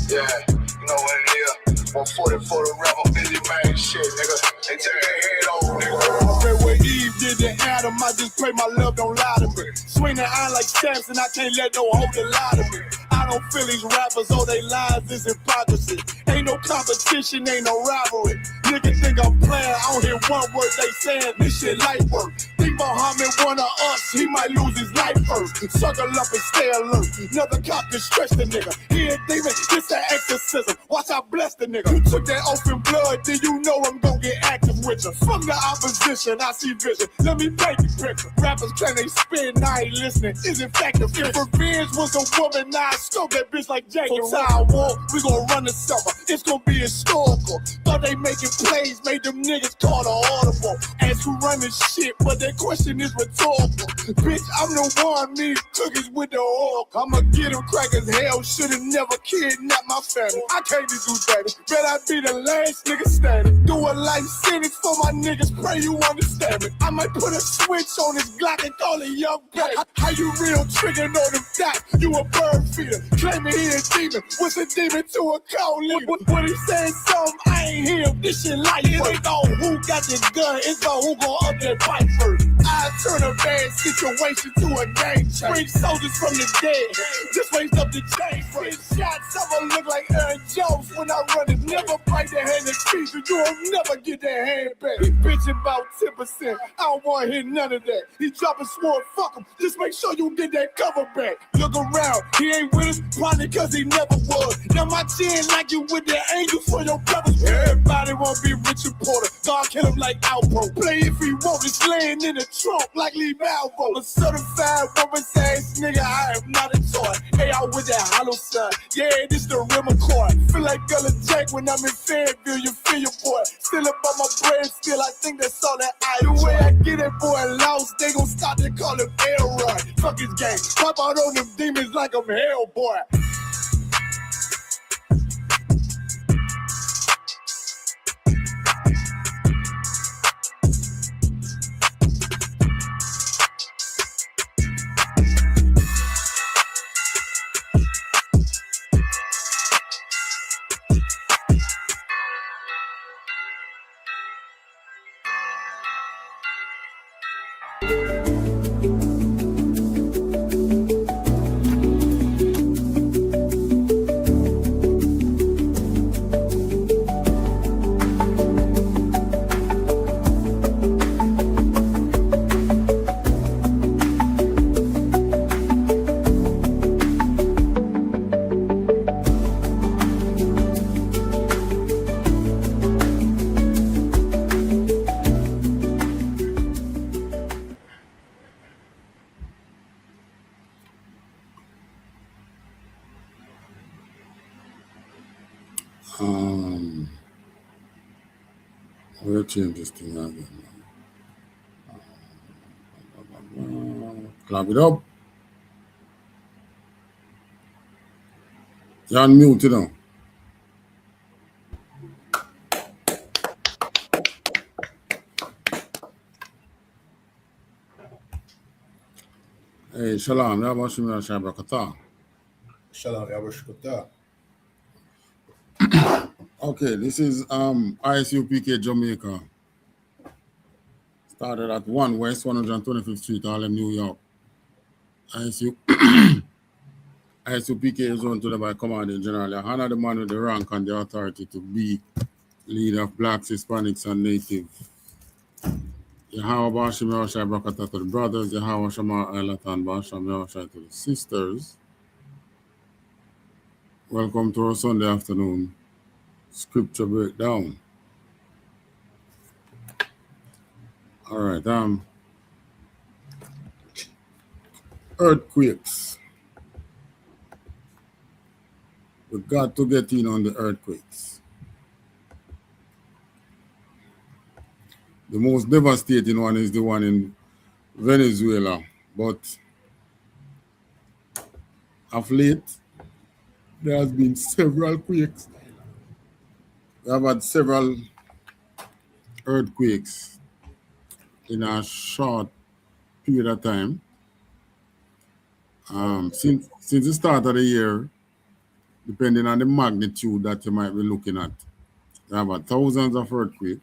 Yeah, you know what it is. 140 for the rapper, busy man, shit, nigga. They take their head over, nigga. I read what Eve did to Adam. I just pray my love don't lie to me. Swing the iron like stamps, and I can't let no hoe to lie to me. I don't feel these rappers, all they lies is hypocrisy. Ain't no competition, ain't no rivalry. Niggas think I'm playing, I don't hear one word they saying. This shit light work. Think Muhammad one of us, he might lose his life first. Circle up and stay alert. Another cop can stretch the nigga. He a demon, this an exorcism. Watch I bless the nigga. You took that oath in blood, then you know I'm gonna get active with you. From the opposition, I see vision. Let me paint the picture. Rappers claim they spin, I ain't listening. Is in fact the If revenge was a woman, now I scope that bitch like Jacob. So I war, we gon' run the summer. It's gonna be historical. Thought they making plays, made them niggas call the audible. Ask who run this shit, but that question is rhetorical. Bitch, I'm the one, me cookies with the oil. I'ma get them crackers, hell, should've never kidnapped my family. I can't do that. Bet I be the last nigga standing. Do a life sentence for my niggas, pray you understand me. I might put a switch on this Glock and call it young baby. How you real trigger on them dots? You a bird feeder, claiming he a demon. What's a demon to a cold leader? When he says something, I ain't hear this shit like it ain't all who got the gun, it's all who gon' up that fight first. I turn a bad situation to a game change. Bring soldiers from the dead, just raise up the chain. Shots, I'ma look like Aaron Jones when I run it. Never bite the hand and feet, you will never get that hand back. He bitching about 10%, I don't wanna hear none of that. He dropping sword, fuck him, just make sure you get that cover back. Look around, he ain't with us, probably cause he never was. Now my chin like you with the angels for your brothers. Everybody wanna be Richard Porter, God kill him like Alpo. Play if he want, it's laying in the trunk like Lee Malvo. A certified woman's ass nigga, I am not a toy. Hey, I with that hollow son, yeah, this the rim accord. Feel like Gullah Jack when I'm in Fayetteville, you feel your boy. Still up on my bread, still I think that's all that I do. The way I get that boy lost, they gon' stop to call him Elroy. Fuck his game, pop out on them demons like I'm Hellboy. We'll change this thing again. Clap it up. You're on mute, you know. Hey, Shalom. Shalom, Yabushkota. Okay, this is ISUPK Jamaica. Started at 1 West 125th Street, Harlem, New York. ISUPK is run today by Commanding General YAHANNA, the man with the rank and the authority to be leader of blacks, Hispanics, and Native. Yahweh Basham Yahushai Brakata to the brothers, Yahweh Shama Ailatan Basham Yahushai to the sisters. Welcome to our Sunday afternoon scripture breakdown. All right, earthquakes. We got to get in on the earthquakes. The most devastating one is the one in Venezuela, but of late, there has been several quakes. We have had several earthquakes in a short period of time. Since the start of the year, depending on the magnitude that you might be looking at, you have thousands of earthquakes,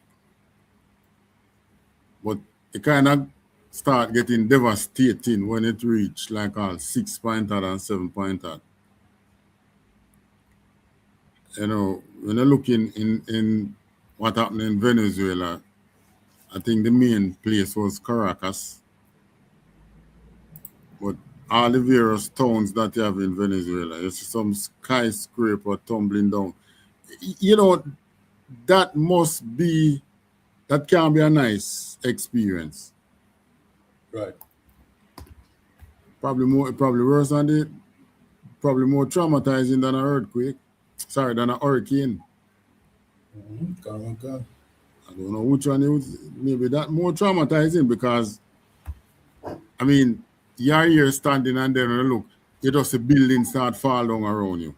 but it kind of start getting devastating when it reach like all 6-pointer and 7-pointer. You know, when you're looking in what happened in Venezuela, I think the main place was Caracas, but all the various towns that you have in Venezuela, you see some skyscraper tumbling down. You know, that can be a nice experience. Right. Probably worse than probably more traumatizing than an earthquake. Sorry, than a hurricane. Okay. I don't know which one is maybe that more traumatizing because, I mean, you're here standing and then look, you just a building start fall down around you.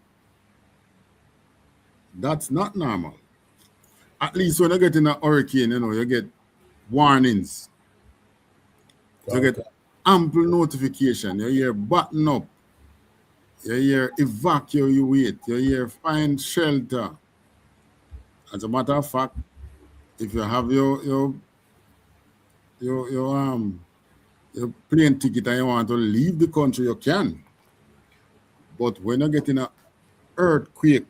That's not normal. At least when you get in a hurricane, you know, you get warnings. You get ample notification. You hear button up. You hear evacuate. You hear find shelter. As a matter of fact, if you have your plane ticket and you want to leave the country, you can. But when you get in an earthquake,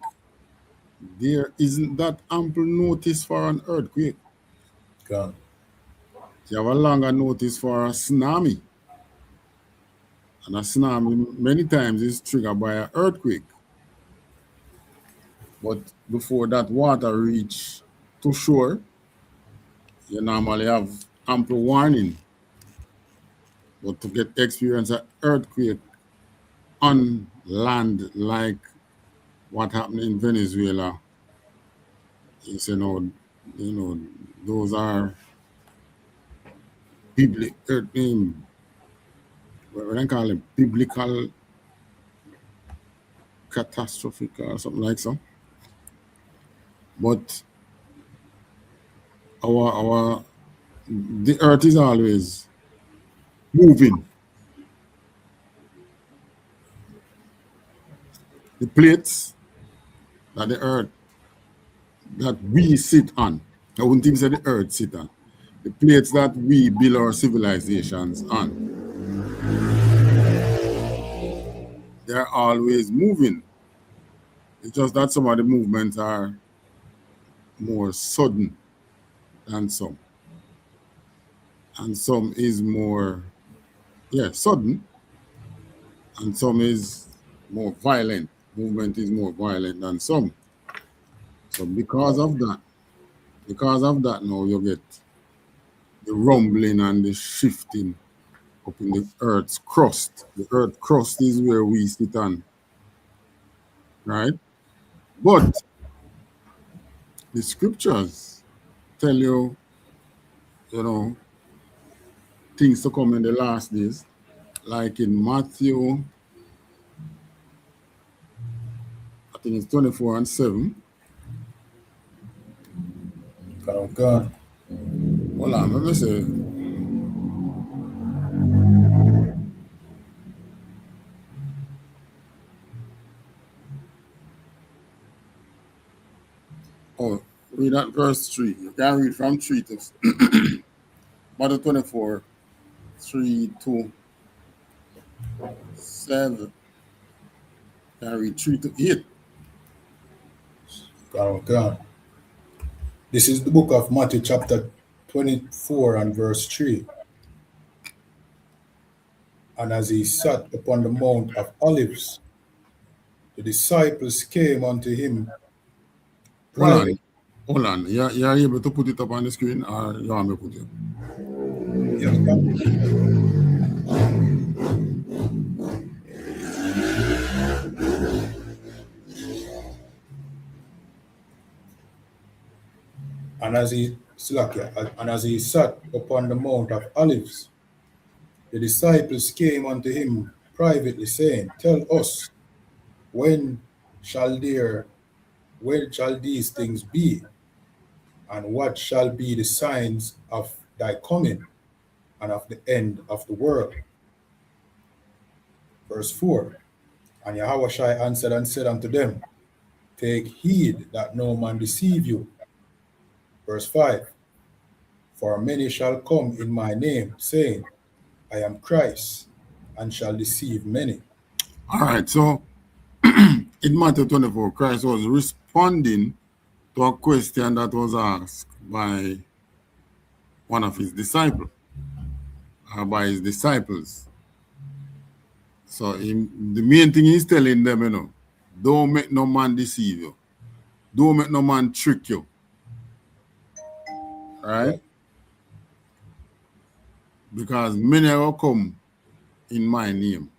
there isn't that ample notice for an earthquake. God. You have a longer notice for a tsunami. And a tsunami many times is triggered by an earthquake. But before that water reach to shore, you normally have ample warning. But to get experience an earthquake on land like what happened in Venezuela, is, you know, those are what do I call them? Biblical catastrophic or something like so. But the earth is always moving. The plates that the earth that we sit on, I wouldn't even say the earth sit on, the plates that we build our civilizations on, they're always moving. It's just that some of the movements are more sudden than some. And some is more, sudden. And some is more violent. Movement is more violent than some. So because of that now you get the rumbling and the shifting up in the earth's crust. The earth crust is where we sit on, right? But the scriptures tell you, you know, things to come in the last days, like in Matthew, I think it's 24:7. God. Hold on, let me say. Oh, read that verse 3. You can read from 3 to Matthew 24, 3 to 7. You can read 3 to 8. God. This is the book of Matthew chapter 24 and verse 3. And as he sat upon the Mount of Olives, the disciples came unto him. Hold on. You're able to put it up on the screen, or you want me to put it? Yes, And as he sat upon the Mount of Olives, the disciples came unto him privately, saying, Tell us, when shall these things be? And what shall be the signs of thy coming and of the end of the world? Verse 4. And Yahushua answered and said unto them, Take heed that no man deceive you. Verse 5. For many shall come in my name, saying, I am Christ, and shall deceive many. All right, so in Matthew 24, Christ was responding to a question that was asked by one of his disciples, or by his disciples. So the main thing he's telling them, you know, don't make no man deceive you. Don't make no man trick you. Right? Because many will come in my name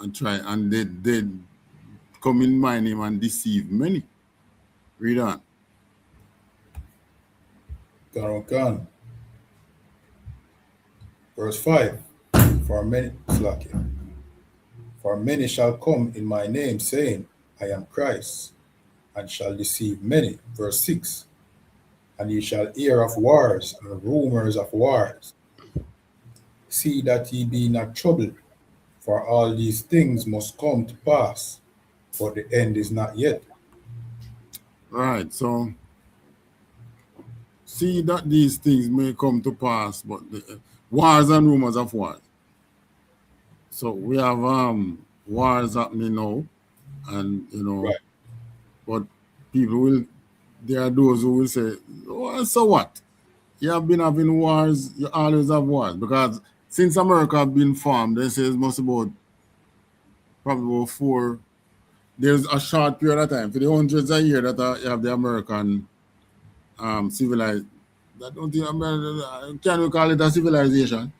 and try, and they come in my name and deceive many. Read on. Go. Verse 5. For many shall come in my name, saying, I am Christ, and shall deceive many. Verse 6. And ye shall hear of wars and rumors of wars. See that ye be not troubled, for all these things must come to pass, but the end is not yet. Right, so see that these things may come to pass, but the wars and rumors of wars. So we have wars happening now, and you know, but people will, there are those who will say, well, so what? You have been having wars, you always have wars, because since America have been formed, they say it must about probably about 4. There's a short period of time for the hundreds of years that you have the American civilized. That don't think, can we call it a civilization?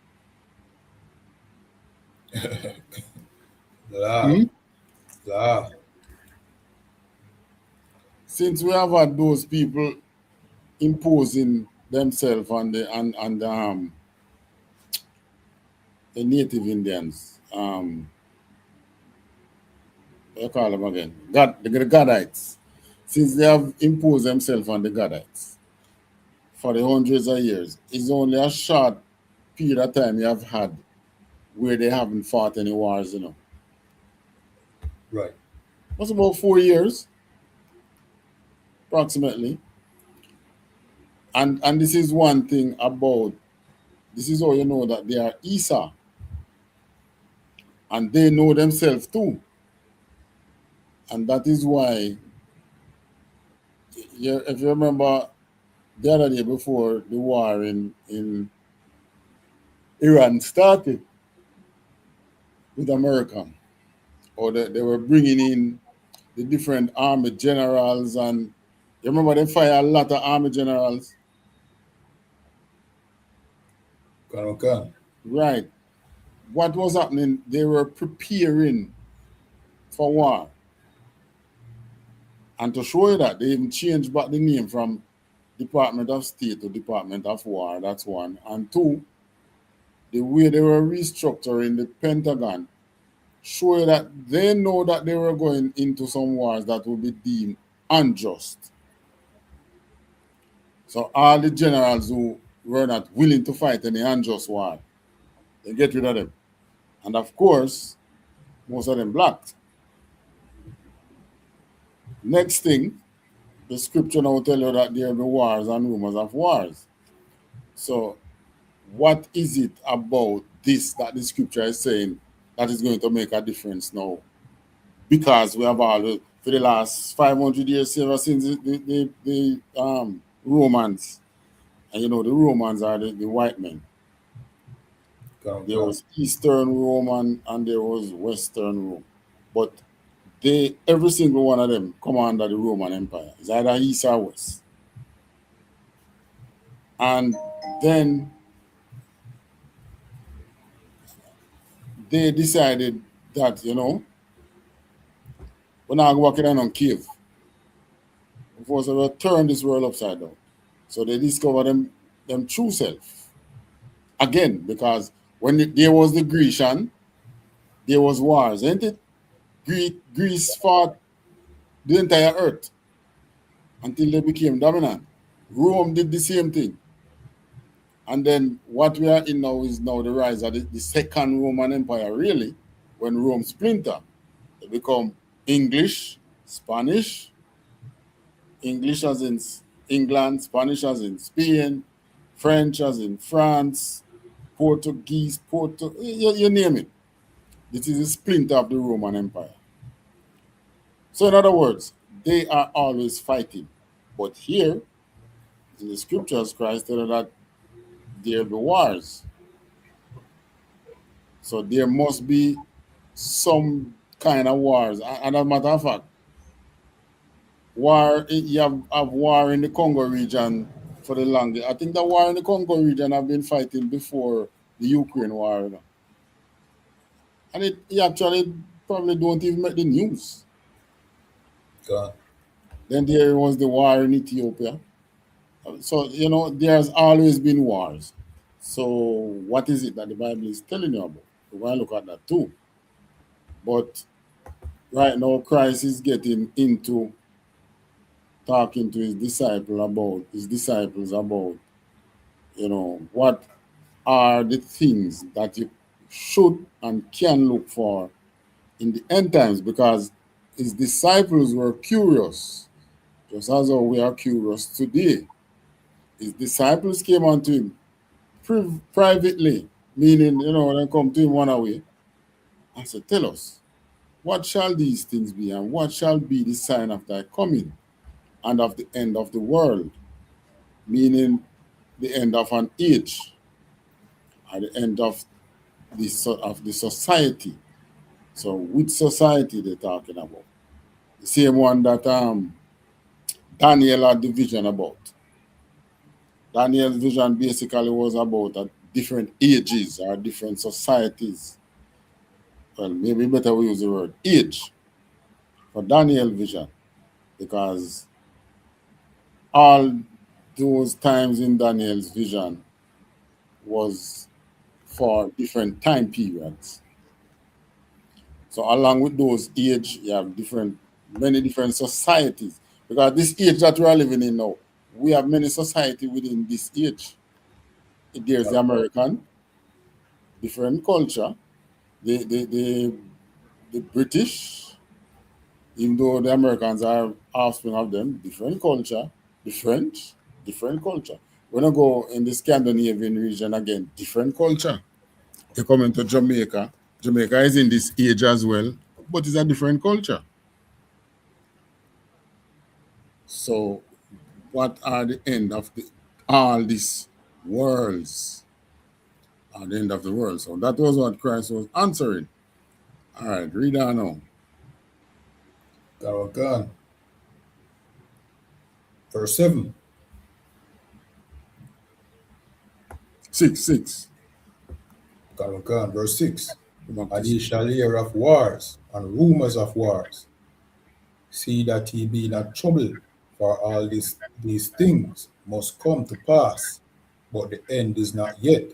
Since we have had those people imposing themselves on the native Indians, what do you call them again? The Gadites. Since they have imposed themselves on the Gadites for the hundreds of years, it's only a short period of time you have had where they haven't fought any wars, you know. Right. That's about 4 years, approximately. And this is one thing about, this is how you know that they are Esau. And they know themselves too. And that is why, if you remember the other day before the war in Iran started with America, or they were bringing in the different army generals, and you remember they fired a lot of army generals? Right. What was happening? They were preparing for war. And to show you that, they even changed back the name from Department of State to Department of War. That's one. And two, the way they were restructuring the Pentagon, show you that they know that they were going into some wars that will be deemed unjust. So all the generals who were not willing to fight any unjust war, they get rid of them. And of course, most of them blacked. Next thing, the scripture now tell you that there will be wars and rumors of wars. So what is it about this that the scripture is saying that is going to make a difference now? Because we have all, for the last 500 years, ever since the Romans, and you know, the Romans are the white men. There was Eastern Roman and there was Western Rome. But every single one of them come under the Roman Empire. It's either East or West. And then they decided that, you know, we're not working on cave. Before so we'll turn this world upside down. So they discover them true self. Again, because when there was the Grecian, there was wars, ain't it? Greece fought the entire earth until they became dominant. Rome did the same thing. And then what we are in now is now the rise of the second Roman Empire, really. when Rome splinter, they become English, Spanish, English as in England, Spanish as in Spain, French as in France, Portuguese, you name it. This is a splinter of the Roman Empire. So in other words, they are always fighting. But here, in the scriptures, Christ said that there be wars. So there must be some kind of wars. And as a matter of fact, you have war in the Congo region for the longest. I think the war in the Congo region have been fighting before the Ukraine war. You know? And it actually probably don't even make the news. God. Then there was the war in Ethiopia. So, you know, there's always been wars. So what is it that the Bible is telling you about? We're going to look at that too. But right now, Christ is getting into talking to his disciples about, you know, what are the things that you should and can look for in the end times, because his disciples were curious, just as how we are curious today. His disciples came unto him privately, meaning, you know, when they come to him one away, and said, tell us, what shall these things be, and what shall be the sign of thy coming and of the end of the world, meaning the end of an age, at the end of the society. So which society they're talking about? The same one that Daniel had the vision about. Daniel's vision basically was about different ages or different societies. Well, maybe better we use the word age for Daniel's vision, because all those times in Daniel's vision was for different time periods. So along with those age, you have many different societies. Because this age that we are living in now, we have many society within this age. There's the American, different culture. The British, even though the Americans are offspring of them, different culture. The French, different culture. When I go in the Scandinavian region again, different culture. You come into Jamaica. Jamaica is in this age as well, but it's a different culture. So what are the end of all these worlds? At the end of the world. So that was what Christ was answering. All right, read on now. God. Verse 7. 6. God. Verse 6. And ye shall hear of wars and rumors of wars. See that ye be not troubled, for all these things must come to pass, but the end is not yet.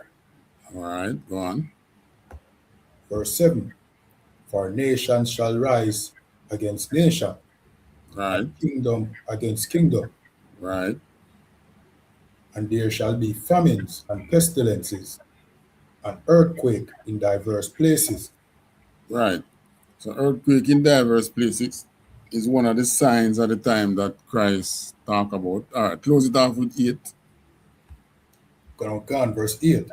All right, go on. Verse 7. For nation shall rise against nation, Right. and kingdom against kingdom. Right. And there shall be famines and pestilences, and earthquake in diverse places. Right. So earthquake in diverse places is one of the signs at the time that Christ talk about. All right, close it off with 8. God, verse 8.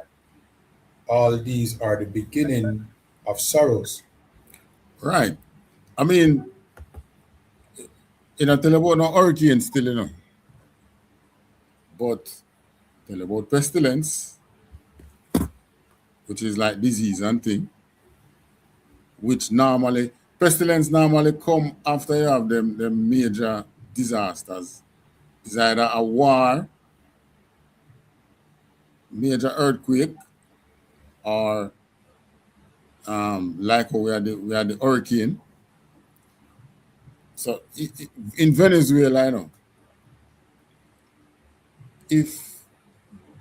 All these are the beginning of sorrows. Right. I mean, you know, tell about no hurricane still, you know. But tell about pestilence, which is like disease and thing, which pestilence normally come after you have them major disasters. It's either a war, major earthquake, or like how we had the hurricane. So in Venezuela, you know, if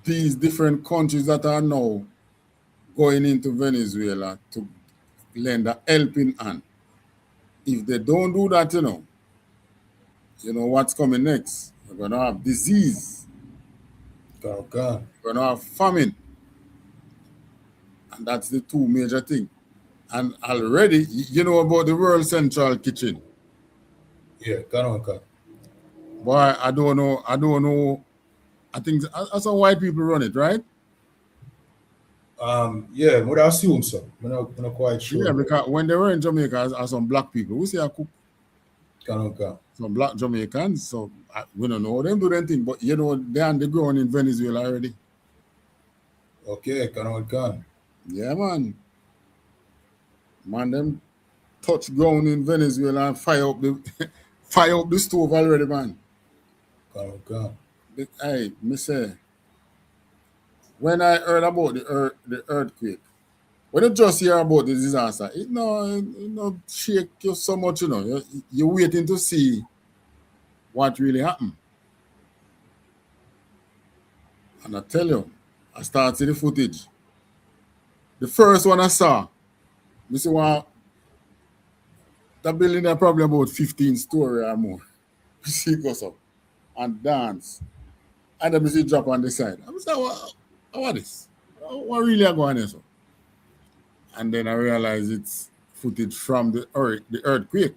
these different countries that are now going into Venezuela to lend a helping hand, if they don't do that, you know what's coming next. We're going to have disease. God. We're going to have famine. And that's the two major things. And already, you know about the World Central Kitchen. Yeah, can. Boy, I don't know. I think some white people run it, right? Yeah, would assume so. I'm not quite sure. Yeah, because when they were in Jamaica, are some black people. We see a cook. Can. Some black Jamaicans. So we don't know them do anything, but you know, they're grown in Venezuela already. Okay, can. Yeah, man. Man, them touch ground in Venezuela and fire up the stove already, man. Can. Hey, me say, when I heard about the earthquake, when you just hear about the disaster, it no shake you so much, you know. You're waiting to see what really happened. And I tell you, I start see the footage. The first one I saw, you see what that building are probably about 15 story or more. You see it goes up and dance. And then you see it drop on the side. I'm saying, what is? What really are going on here? So? And then I realize it's footage from the earthquake.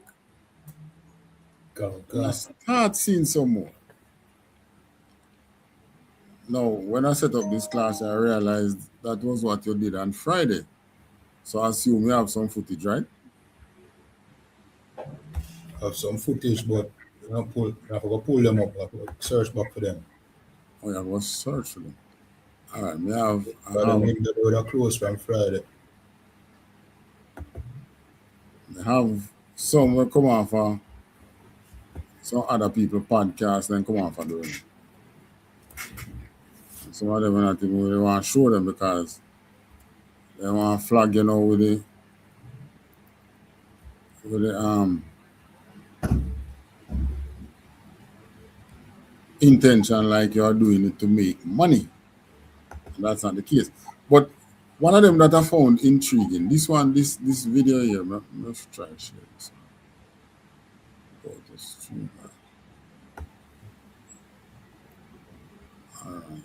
And I start seeing some more. Now, when I set up this class, I realized that was what you did on Friday. So I assume you have some footage, right? Have some footage, but I have to pull them up, I have to search back for them. Oh, yeah, I was search for them. All right, me have. They were closed from Friday. I have some will come on for some other people podcast and come on for doing it. Some of them not even really want to show them because they want to flag, you know, with the intention like you are doing it to make money. And that's not the case. But one of them that I found intriguing, this video here, let's try to share this. Go to stream. All right.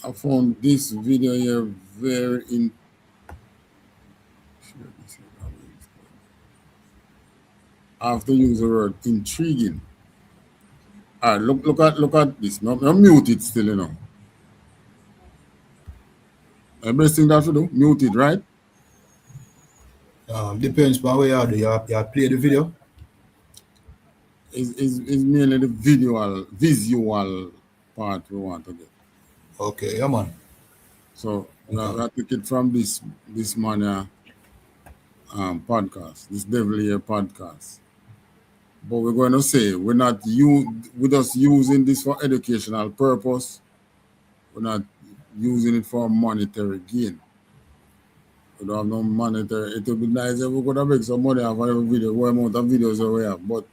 I found this video here very I have to use the word intriguing. All right, look at this. I'm mute it still, you know. The best thing that you do, mute it, right? Depends on where you do. You play the video. Is mainly the visual part we want to get. Okay, yeah, man. So we take it from this man podcast, this Devil Here podcast. But we're going to say we're just using this for educational purpose. We're not using it for monetary gain. We don't have no monetary. It would be nice if we could have make some money off every video, what amount of videos that we have, but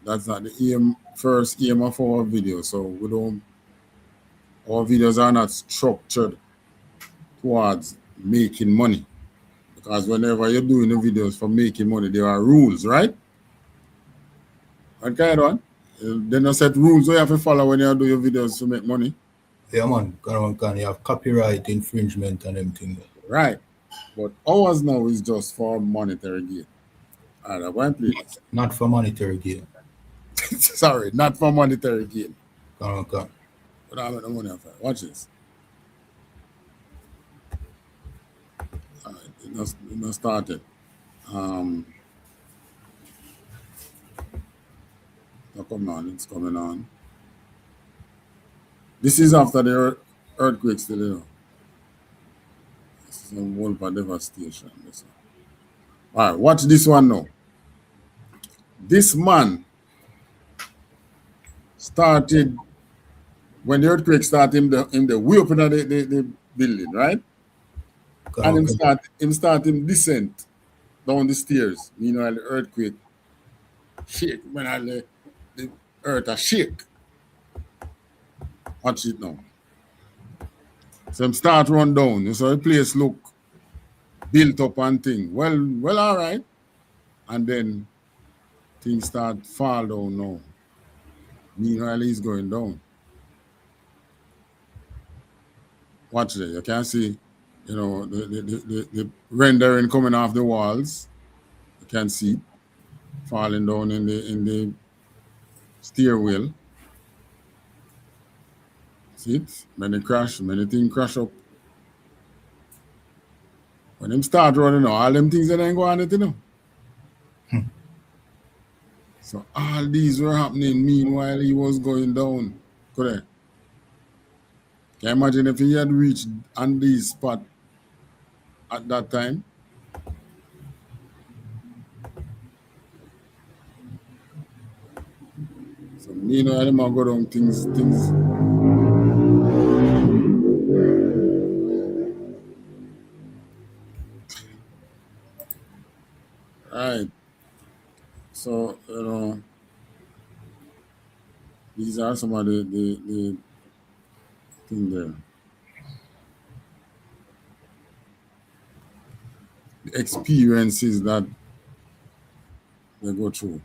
that's not the first aim of our video. So our videos are not structured towards making money. Because whenever you're doing the videos for making money, there are rules, right? Okay, one. Then I set rules you have to follow when you do your videos to make money. Yeah, man. You have copyright infringement and everything. Right. But ours now is just for monetary gain. All right, I'm going to play this. Not for monetary gain. Sorry, not for monetary gain. Okay. But I have no money for it. Watch this. All right, it not started. Come on, it's coming on. This is after the earthquake still, you know. This is a whole for devastation. All right, watch this one now. This man started, when the earthquake started, in the way up in the building, right? And him start him descent down the stairs. Meanwhile, the earthquake shake. When the earth a shake. Watch it now. So him start run down. So the place look built up and thing. Well, all right. And then things start fall down now. Meanwhile, he's going down. Watch it. You can see, you know, the rendering coming off the walls. You can see it falling down in the stairwell. See it? Many things crash up. When them start running, all them things that ain't go on it, you know. So all these were happening meanwhile he was going down. Correct. Can you imagine if he had reached on this spot at that time? So meanwhile, them go down things. Right. So, you know, these are some of the thing there. The experiences that they go through.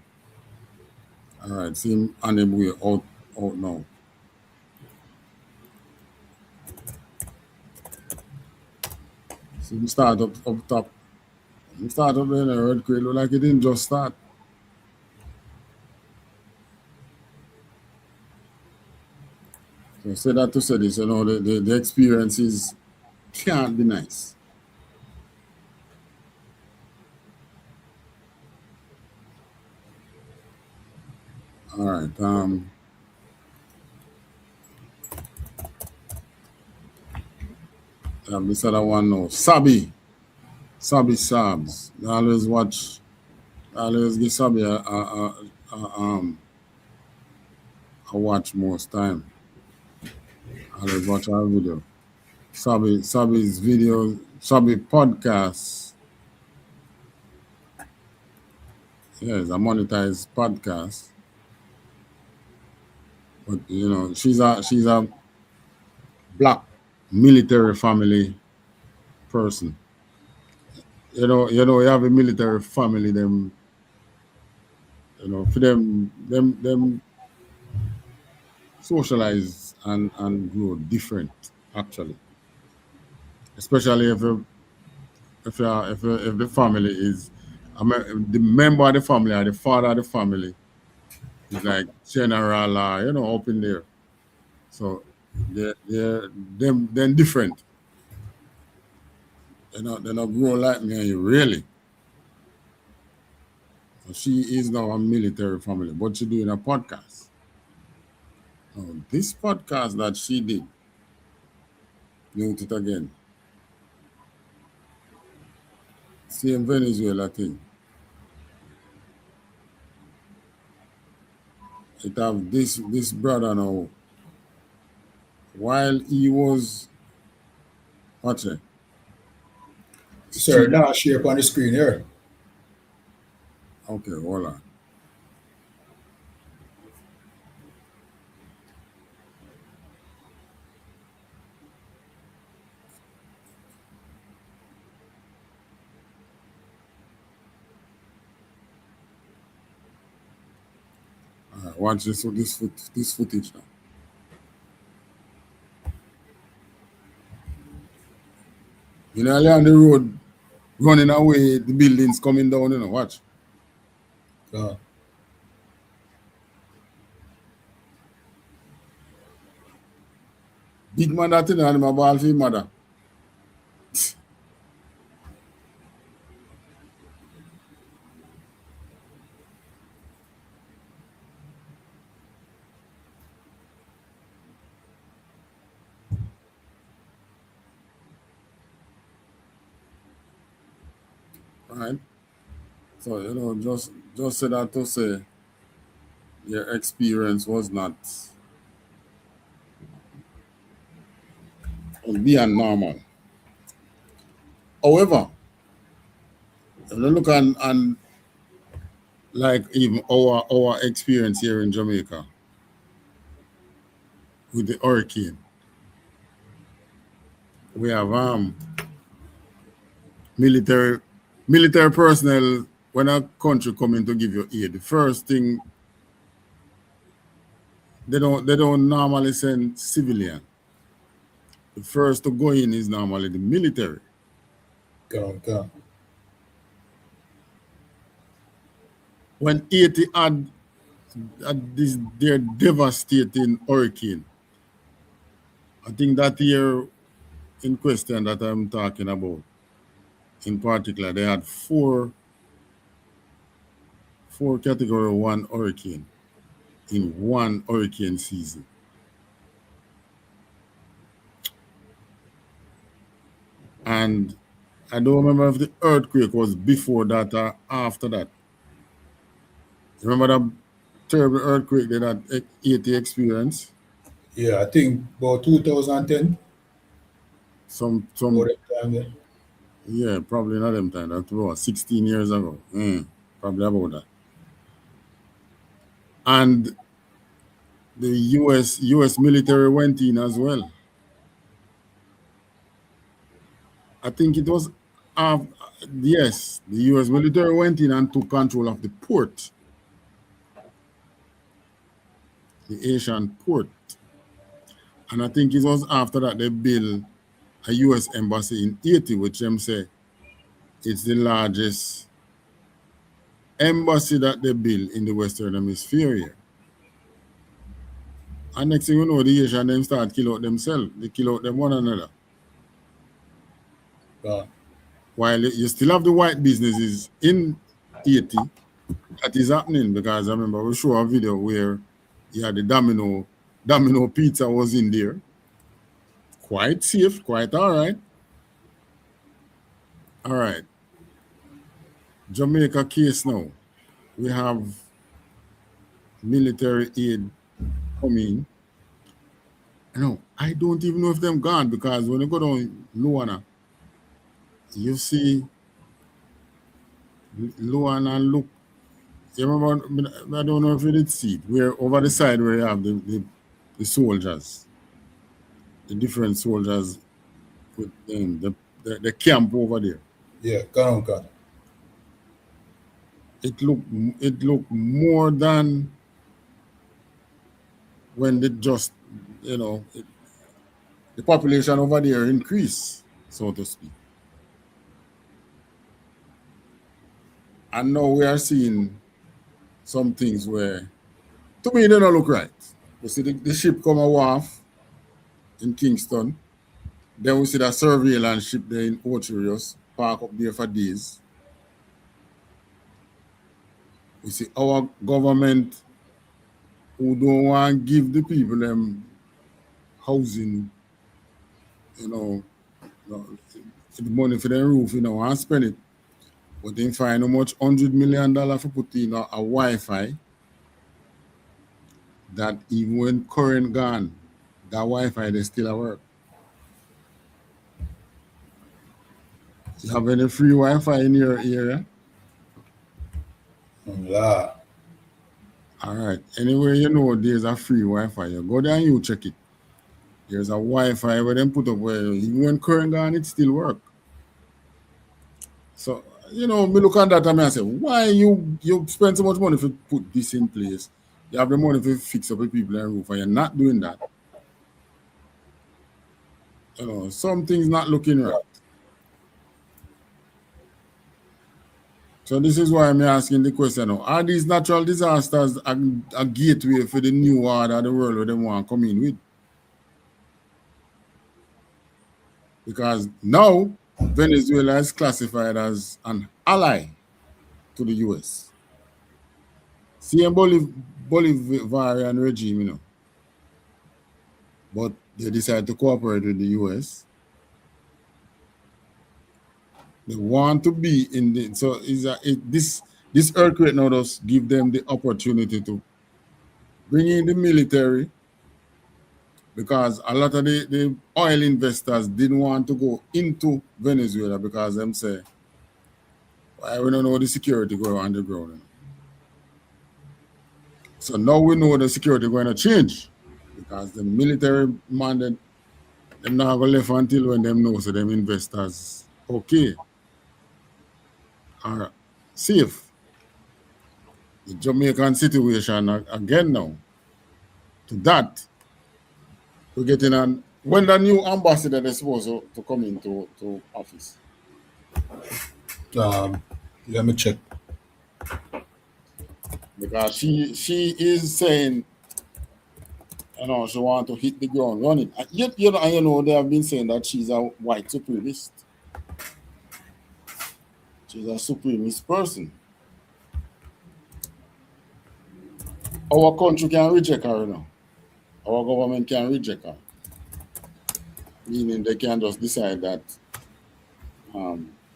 All right, see him on the way out now. See him start up top. He start up in the earthquake, look like it didn't just start. So say that to say this, you know, the experiences can't be nice. All right. This other one now. Sabi Sabs. I always give Sabi a watch most time. I always watch our video. Sabi's video, Sabi podcast. Yeah, it's a monetized podcast. But you know, she's a black military family person. You know, you have a military family, them, you know, for them socialize and grow different, actually. Especially if the family is the member of the family or the father of the family is like general, you know, up in there. So they're different. They're not grow like me and you, really. So she is now a military family, but she's doing a podcast. Now, this podcast that she did, note it again. Same Venezuela thing. It have this brother now. While he was watching. Sir, now share up on the screen here. Okay, hold on. All right, watch this footage now. You know, on the road, running away, the buildings coming down, you know, watch. Big man that thing and my ball for mother. Right? So, you know, just say that to say your experience was not beyond normal. However, if you look and like even our experience here in Jamaica with the hurricane, we have military personnel. When a country coming to give you aid, the first thing they don't normally send civilian. The first to go in is normally the military. Come. When Haiti had this their devastating hurricane, I think that year in question that I'm talking about, in particular, they had four category 1 hurricane in one hurricane season. And I don't remember if the earthquake was before that or after that. Remember that terrible earthquake that Haiti experienced? Yeah, I think about 2010. Some About that time then. yeah, probably not them time. That's about 16 years ago. Probably about that. And the US military went in as well. I think it was yes, the US military went in and took control of the port. The Asian port. And I think it was after that they built a US embassy in Haiti, which them say it's the largest embassy that they built in the Western Hemisphere here. And next thing you know, the Asian them start kill out themselves. They kill out them one another. While you still have the white businesses in Haiti, that is happening, because I remember we show a video where you had the Domino pizza was in there. Quite safe, quite all right. All right. Jamaica case now. We have military aid coming. No, I don't even know if them gone, because when you go down Luana, you see Luana look. You remember, I don't know if you did see it, where over the side where you have the soldiers, the different soldiers with the camp over there. Yeah, come. It looked more than when they just, the population over there increased, so to speak. And now we are seeing some things where, to me, they don't look right. You see the ship come a wharf in Kingston. Then we see that surveillance ship there in Ocherios, park up there for days. We see our government who don't want to give the people them housing, the money for their roof, and spend it. But they find how much $100 million for putting a Wi-Fi that even when current gone, that Wi-Fi they still at work. You have any free Wi-Fi in your area? La. All right. Anywhere there's a free Wi-Fi, you go there and you check it. There's a Wi-Fi where them put up where even when current gone, it still work. So, me look at that and I say, why you spend so much money to put this in place? You have the money to fix up the people and roof, and you're not doing that. Something's not looking right. So this is why I'm asking the question now. Are these natural disasters a gateway for the new order of the world where they want to come in with? Because now Venezuela is classified as an ally to the US. Same Bolivarian regime, but they decide to cooperate with the US. They want to be in the, so this earthquake now does give them the opportunity to bring in the military, because a lot of the oil investors didn't want to go into Venezuela because them say, why we don't know the security going on the ground. So now we know the security going to change, because the military mandate, them not going to left until when them know so them investors okay are safe. The Jamaican situation again now. to that, to get in and when the new ambassador is supposed to come into office. Let me check. Because she is saying, you know, she want to hit the ground running. Yet, you know, they have been saying that she's a white supremacist. She's a supremacist person. Our country can reject her now. Our government can reject her. Meaning they can just decide that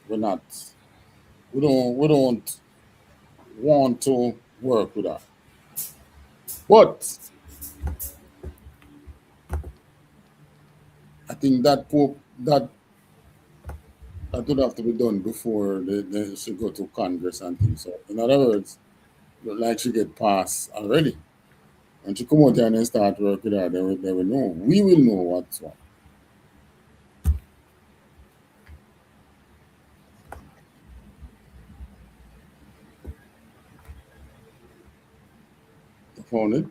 we don't want to work with her. But I think that would have to be done before they should go to Congress and things. So in other words, like she get passed already. When she come out here and then start work with her, they will know. We will know what's what. You found it?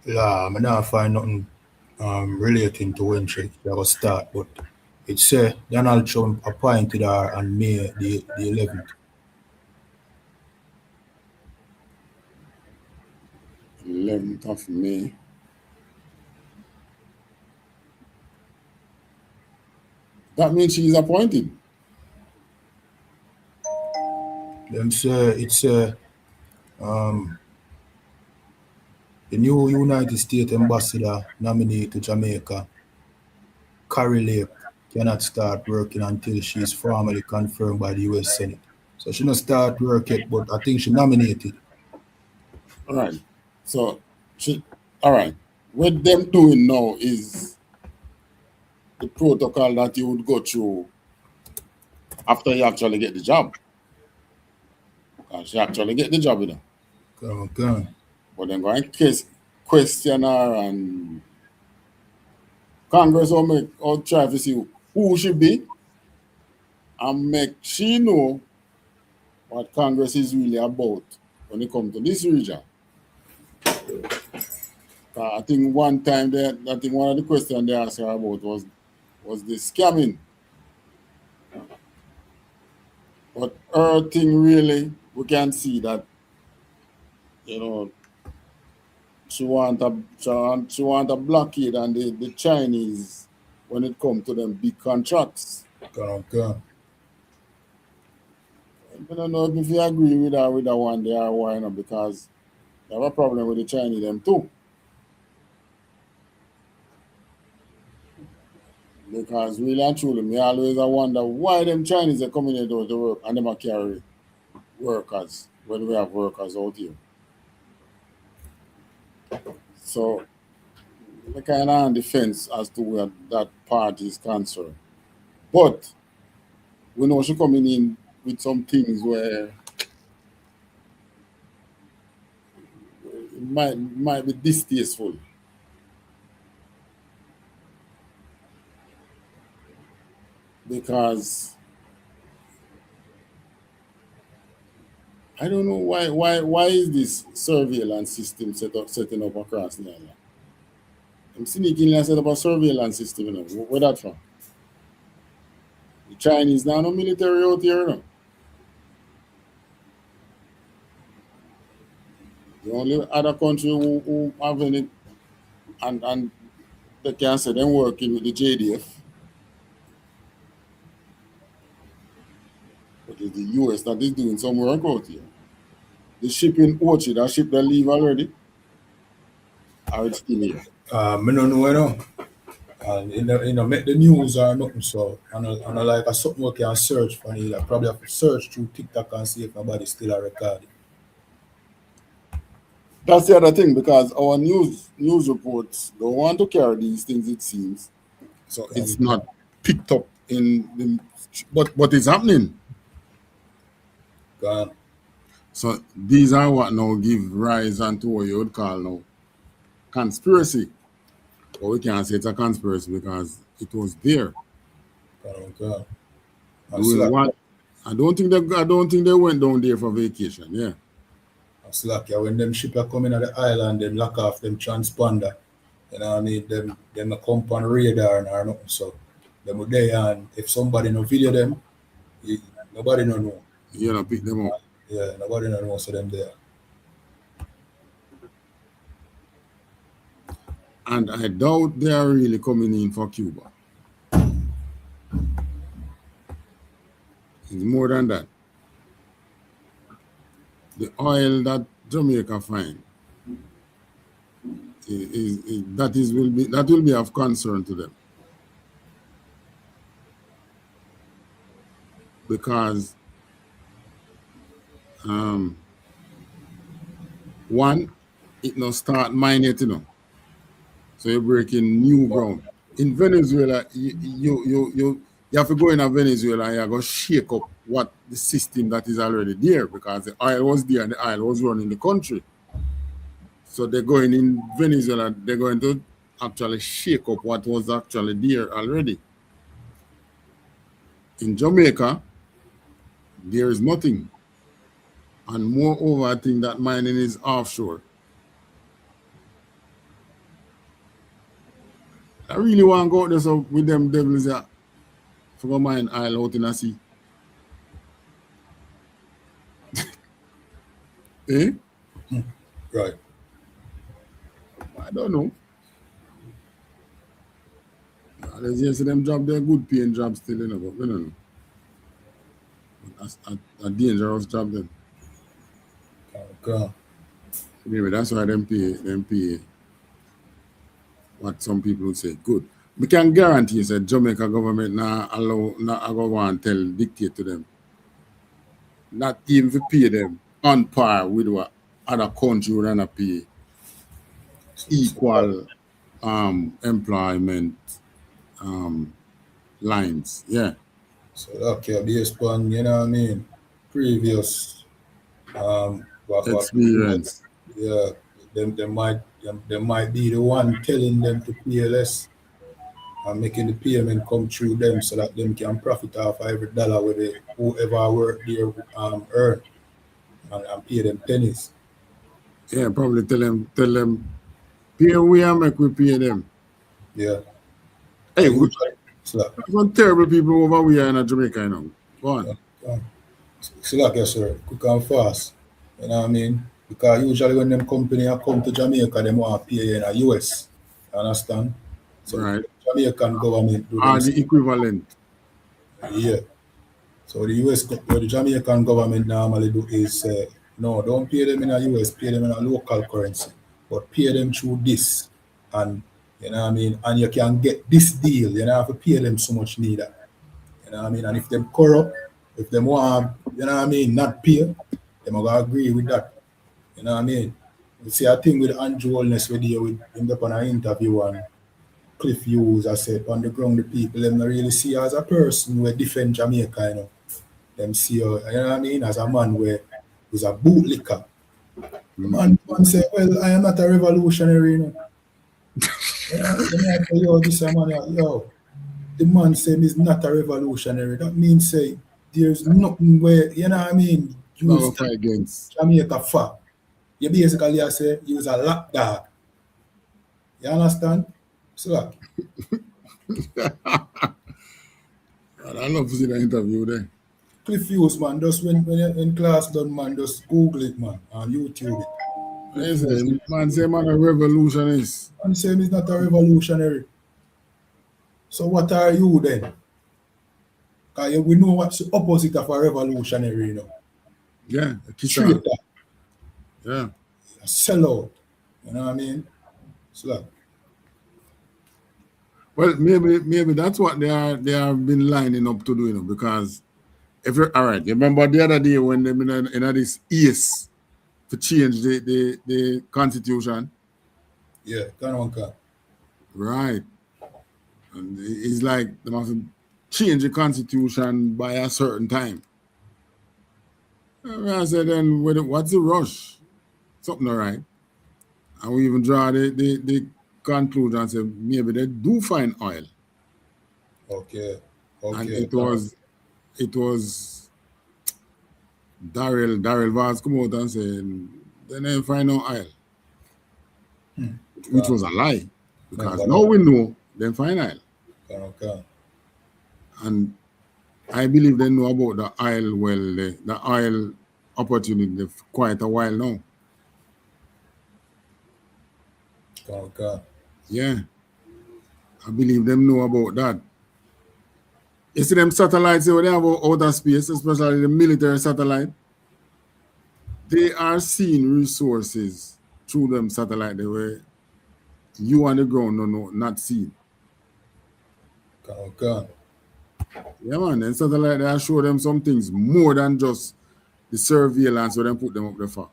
Yeah, I not find nothing relating to when she will start, but it says Donald Trump appointed her on May the 11th. 11th of May. That means she is appointed. Them say it's the new United States ambassador nominee to Jamaica, Carrie Lake, cannot start working until she is formally confirmed by the U.S. Senate. So she not start work yet, but I think she nominated. All right. So all right. What them doing now is the protocol that you would go through after you actually get the job. She actually get the job, you know. Okay. But then go and question her, and Congress will try to see who she be and make she know what Congress is really about when it comes to this region. I think one time one of the questions they asked her about was the scamming. But her thing really, we can see that, you know, she want a blockade on the Chinese when it comes to them big contracts. Okay. I don't know if you agree with that one they are why not, because they have a problem with the Chinese them too. Because really and truly, me always I wonder why them Chinese are coming here to work and them carry workers when we have workers out here. So the kind of on the fence as to where that part is concerned. But we know she coming in with some things where it might be distasteful. Because I don't know why is this surveillance system setting up across the island? I'm sneakingly set up a surveillance system, you know. Where that from? The Chinese now no military out here, you know. The only other country who have any and they can say them working with the JDF. But it's the US that is doing some work out here. The ship in Orchard, that ship that leave already? Or it's still here? I don't know, you know. And you know, make the news or nothing, so and like a something we can search for you. Like probably have to search through TikTok and see if nobody still a recording. That's the other thing, because our news reports don't want to carry these things, it seems. So it's not picked up but it's happening. God. So these are what now give rise unto what you would call now conspiracy. But we can't say it's a conspiracy because it was there. God. I don't think they went down there for vacation, yeah. Slack, when them ship are coming at the island, them lock off them transponder. You know what I mean? Them not come on radar or nothing. So them would there, and if somebody no video them, nobody no know. You know, pick them up. Yeah, nobody no know so them there. And I doubt they are really coming in for Cuba. It's more than that. The oil that Jamaica find that will be of concern to them, because one, it no start mining it, you know, so you're breaking new ground. In Venezuela, you have to go in Venezuela and you have to shake up what the system that is already there, because the oil was there and the oil was running the country. So they're going in Venezuela, they're going to actually shake up what was actually there already. In Jamaica, there is nothing. And moreover, I think that mining is offshore. I really want to go out there so with them devils there for go mine oil out in the sea. Eh? Right. I don't know. There's yes, them job, they're good paying jobs still, you know, but we don't know. That's a dangerous job then. Okay. Anyway, that's why them pay what some people would say good. We can guarantee that Jamaica government not go and dictate to them. Not even to pay them on par with what other country would not pay. Equal employment lines. Yeah. So okay, based on, you know what I mean, previous experience. Yeah, they might be the one telling them to pay less and making the payment come through them so that them can profit off every dollar with whoever work there earn and pay them pennies. Yeah, probably tell them pay we and make we pay them. Yeah. Hey, some terrible people over here in Jamaica, you know. Go on. So like I said, quick and fast. You know what I mean? Because usually when them company come to Jamaica, they want to pay in the US. You understand? So right. The Jamaican government do the equivalent. Yeah. So what the Jamaican government normally do is no, don't pay them in the US, pay them in a local currency, but pay them through this. And you know what I mean? And you can get this deal. You don't have to pay them so much neither. You know what I mean? And if them corrupt, if them want, you know what I mean, not pay, they will agree with that. You know what I mean? You see, I think with Andrew Holness with him up on an interview and Cliff Hughes, I said, on the ground, the people, them not really see you as a person who defend Jamaica, you know. Them see you, you know what I mean, as a man who's a bootlicker. The man say, well, I am not a revolutionary, you know. The man say he's not a revolutionary. That means say there's nothing where, you know what I mean, you fight against Jamaica for. You basically say he was a lapdog. You understand? So I love to see the interview there. Cliff Hughes, man, just when in class done, man, just Google it, man, on YouTube it. Listen, man say man a revolutionist. Man say he's not a revolutionary. So what are you then? Because we know what's the opposite of a revolutionary, you know. Yeah, a traitor. Yeah. A sellout. You know what I mean? So well, maybe that's what they have been lining up to do, you know, because if you're all right, you remember the other day when they been in this ES to change the constitution? Yeah, can. Right. And it's like they must change the constitution by a certain time. I said, then what's the rush? Something all right. And we even draw the conclusion and say maybe they do find oil. Okay. And it was Daryl Vaz come out and saying They didn't find no oil, which was a lie. Because Remember now that. we know they find oil. Okay. And I believe they know about the oil well, the oil opportunity for quite a while now. Okay. Yeah. I believe them know about that. You see them satellites where they have outer space, especially the military satellite. They are seeing resources through them satellite the way you on the ground not seeing. Okay. Yeah, man. And satellite they show them some things more than just the surveillance where them put them up there for.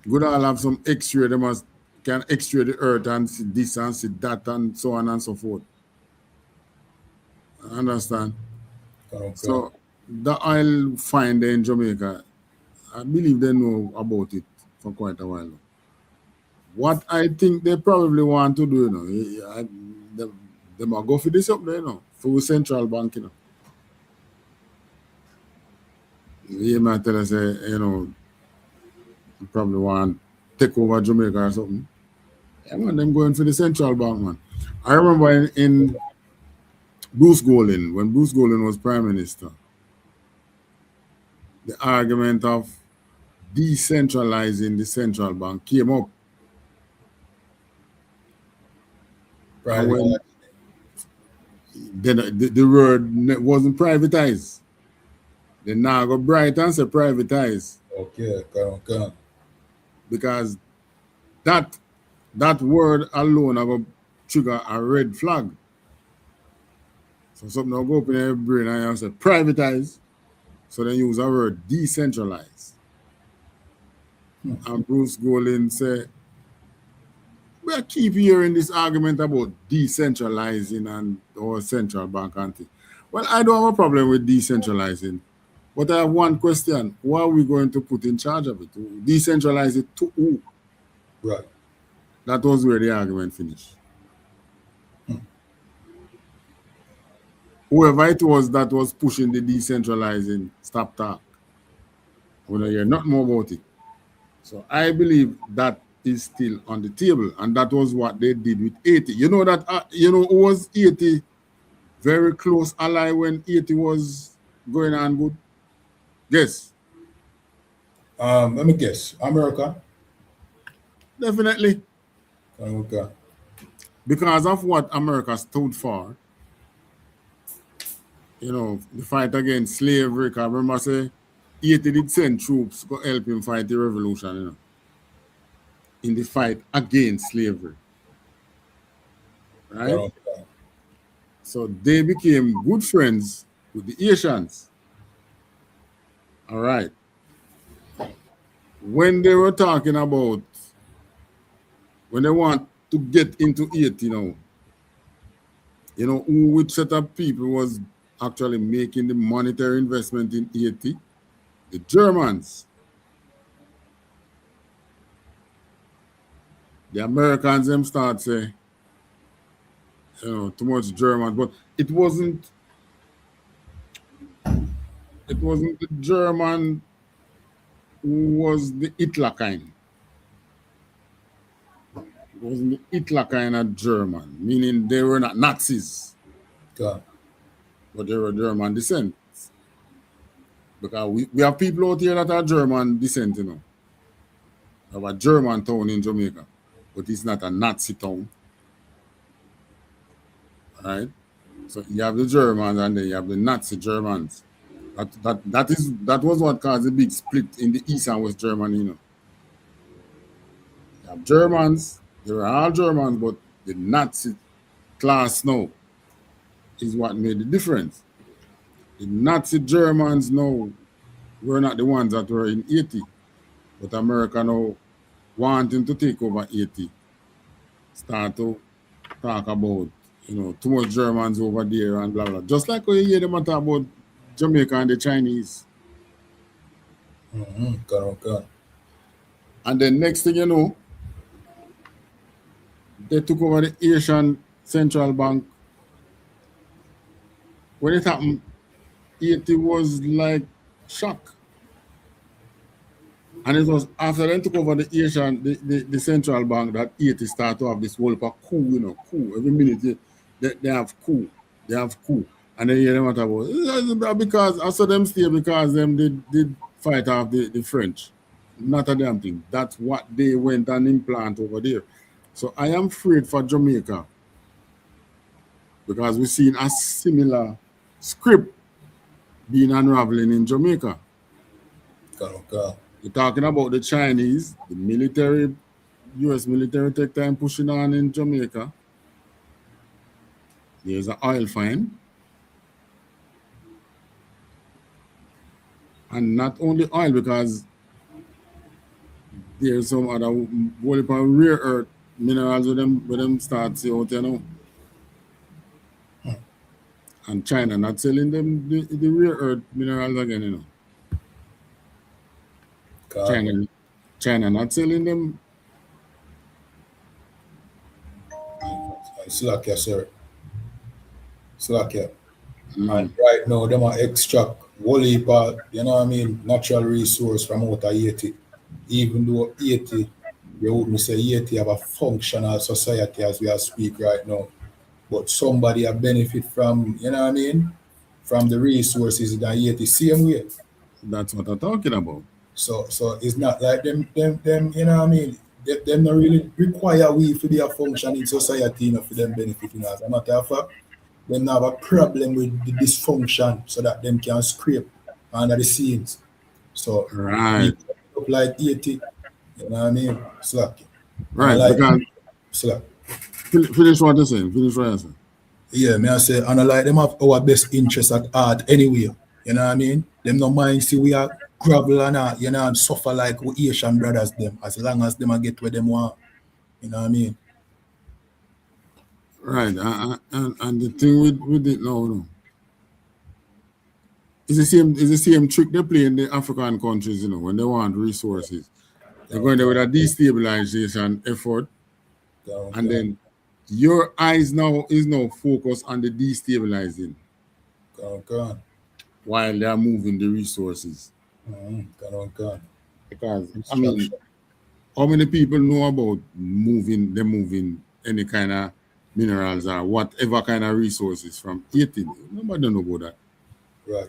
Good, I'll have some X-ray. They must can X-ray the earth and see this and see that and so on and so forth. I understand. Okay. So the oil find in Jamaica, I believe they know about it for quite a while now. What I think they probably want to do, you know, they might go for this up there, you know, for central bank, you know. You might tell us, you know, you probably want to take over Jamaica or something. Yeah, man, them going for the central bank, man. I remember in Bruce Golding, when Bruce Golding was prime minister, the argument of decentralizing the central bank came up. And when the word wasn't privatized, they now go bright and say privatize. Okay. Okay. Because that word alone will trigger a red flag. So something will go up in their brain and you say privatize. So they use a word decentralize. And Bruce Golding said, we keep hearing this argument about decentralizing and our central bank and thing. Well, I don't have a problem with decentralizing, but I have one question. What are we going to put in charge of it? Decentralize it to who? Right. That was where the argument finished. Whoever it was that was pushing the decentralizing, stop talk. We don't hear nothing more about it. So I believe that is still on the table, and that was what they did with Haiti. You know that you know who was Haiti very close ally when Haiti was going on good? Guess. Let me guess. America. Definitely. Okay. Because of what America stood for. You know, the fight against slavery. Because remember, say Haiti did send troops to help him fight the revolution, you know, in the fight against slavery. Right? Okay. So they became good friends with the Haitians. All right. When they were talking about when they want to get into Haiti now, you know, which set of people was actually making the monetary investment in Haiti? The Germans. The Americans them start say, you know, too much German, but it wasn't the German who was the Hitler kind. It wasn't the Hitler kind of German, meaning they were not Nazis. Okay. But they were German descent. Because we have people out here that are German descent, you know. We have a German town in Jamaica, but it's not a Nazi town. Right? So you have the Germans and then you have the Nazi Germans. That was what caused the big split in the East and West Germany, you know. You have Germans, they were all Germans, but the Nazi class now is what made the difference. The Nazi Germans now were not the ones that were in Haiti, but America now wanting to take over Haiti, start to talk about, you know, too much Germans over there and blah, blah. Just like when you hear them talk about Jamaica and the Chinese. Okay. And then next thing you know, they took over the Asian Central Bank. When it happened, Haiti was like shock. And it was after they took over the Asian, the central bank, that Haiti started to have this whole coup, coup. Every minute they have coup. They have coup. And then you hear them about because I saw them stay because them did fight off the French. Not a damn thing. That's what they went and implant over there. So I am afraid for Jamaica because we've seen a similar script being unraveling in Jamaica. You're talking about the Chinese, the military, US military take time pushing on in Jamaica. There's an oil fine. And not only oil, because there's some other rare earth minerals with them start to out, you know. And China not selling them the rare earth minerals again, you know. China not selling them. Slovakia, sir. Slovakia. And right now, them are extract whole heap of, you know what I mean, natural resource from out of Haiti. Even though Haiti, you wouldn't say Haiti have a functional society as we are speak right now. But somebody a benefit from, you know what I mean, from the resources in Haiti same way. That's what I'm talking about. So it's not like them, you know what I mean, them not really require we to be a functioning society, you know, for them benefiting us. As a matter of fact, they have a problem with the dysfunction so that them can scrape under the scenes. So right, like 80, you know what I mean? Slack. Right, like, because slack. Finish what you're saying. Finish what you're saying. Yeah, me I say, and I like them have our best interest at heart anyway. You know what I mean? Them no mind see we are gravel and that, you know, and suffer like we Asian brothers them, as long as them get where them want. You know what I mean? Right, and the thing with it now, no. It's the same trick they play in the African countries, you know, when they want resources. They're going there with a destabilization effort, and then your eyes now is focused on the destabilizing while they are moving the resources. Because I mean, how many people know about moving any kind of minerals or whatever kind of resources from Haiti? Nobody know about that. Right.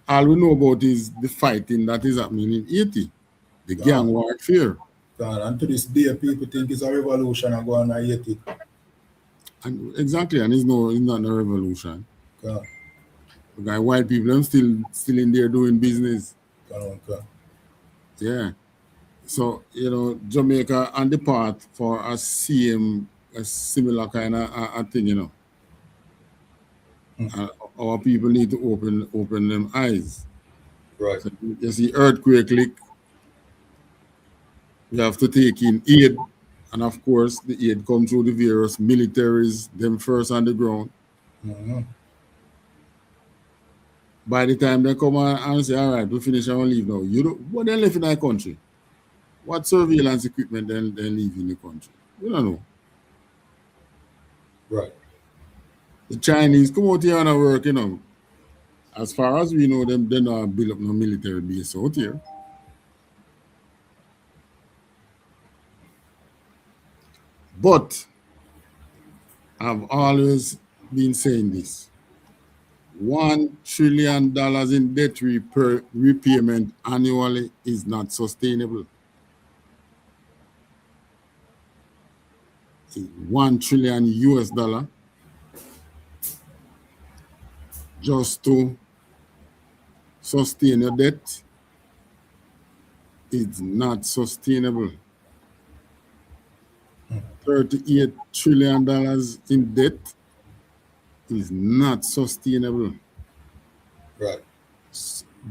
All we know about is the fighting that is happening in Haiti, the gang warfare. And to this day, people think it's a revolution going on in Haiti. And exactly, and it's not a revolution. Because white people are still in there doing business. Yeah. So, you know, Jamaica on the path for a similar kind of thing, you know. Our people need to open them eyes. Right. So you see earthquake lick, we have to take in aid. And of course, the aid come through the various militaries, them first on the ground. By the time they come and say, all right, we finish and we leave now. What they left in our country? What surveillance equipment they leave in the country? We don't know. Right. The Chinese come out here and work, you know. As far as we know, they don't build up no military base out here. But I've always been saying this. $1 trillion in debt repayment annually is not sustainable. 1 trillion US dollar just to sustain your debt is not sustainable. $38 trillion in debt is not sustainable. Right.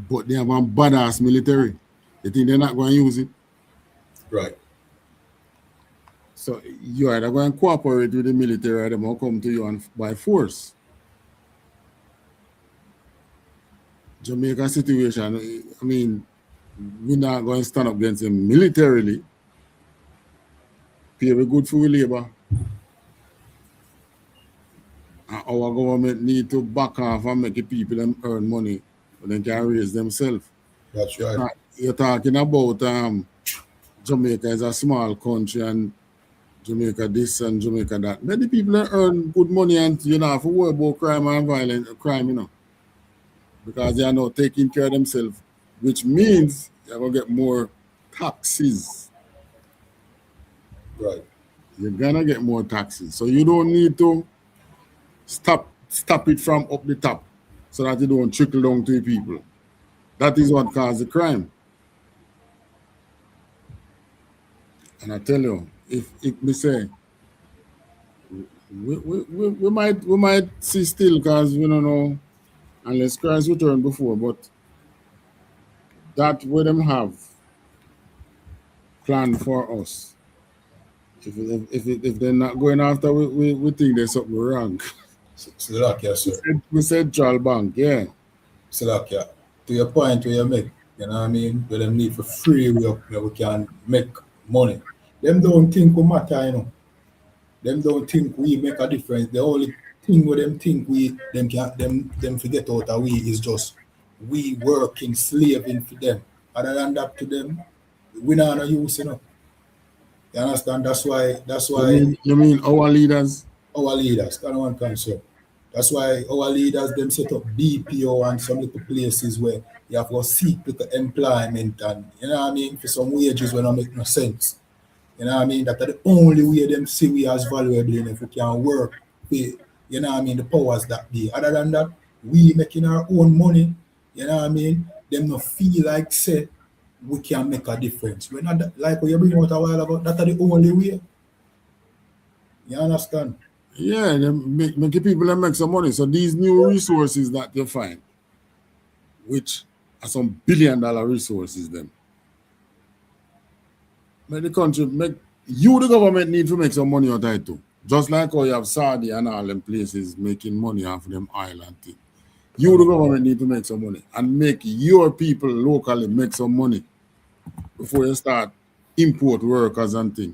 But they have a badass military. They think they're not going to use it. Right. So you either going to cooperate with the military or they will come to you by force. Jamaica situation, I mean, we're not going to stand up against them militarily. Pay good for labor. And our government need to back off and make the people them earn money so they can raise themselves. That's right. you're talking about Jamaica is a small country and Jamaica this and Jamaica that. Many people that earn good money and you know have to worry about crime and violent crime, you know. Because they are not taking care of themselves, which means you're gonna get more taxes. Right. You're gonna get more taxes. So you don't need to stop it from up the top so that it don't trickle down to the people. That is what causes the crime. And I tell you, if me say we might see still because we don't know unless Christ returned before, but that what them have planned for us. If they're not going after, we think there's something wrong. Slovakia, sir. We Central Bank, yeah. Slovakia. To your point where you make, you know what I mean? Where them need for free where we can make money. Them don't think we matter, you know. Them don't think we make a difference. The only thing where them think them forget out of we is just we working, slaving for them. Other than that to them, we not no use, you know. You understand? That's why You mean our leaders? Our leaders, kind of one concern. That's why our leaders them set up BPO and some little places where you have to seek little employment and you know what I mean for some wages when don't make no sense. You know what I mean? That's the only way them see we as valuable and if we can work with, you know what I mean, the powers that be. Other than that, we making our own money, you know what I mean? Them no feel like say we can make a difference. We're not like what you bring out a while ago, that's the only way. You understand? Yeah, they make people that make some money. So these new resources that they find, which are some billion-dollar resources, them. Make the country, the government need to make some money out of it too. Just like how you have Saudi and all them places making money off of them island thing. The government need to make some money and make your people locally make some money before you start import workers and things.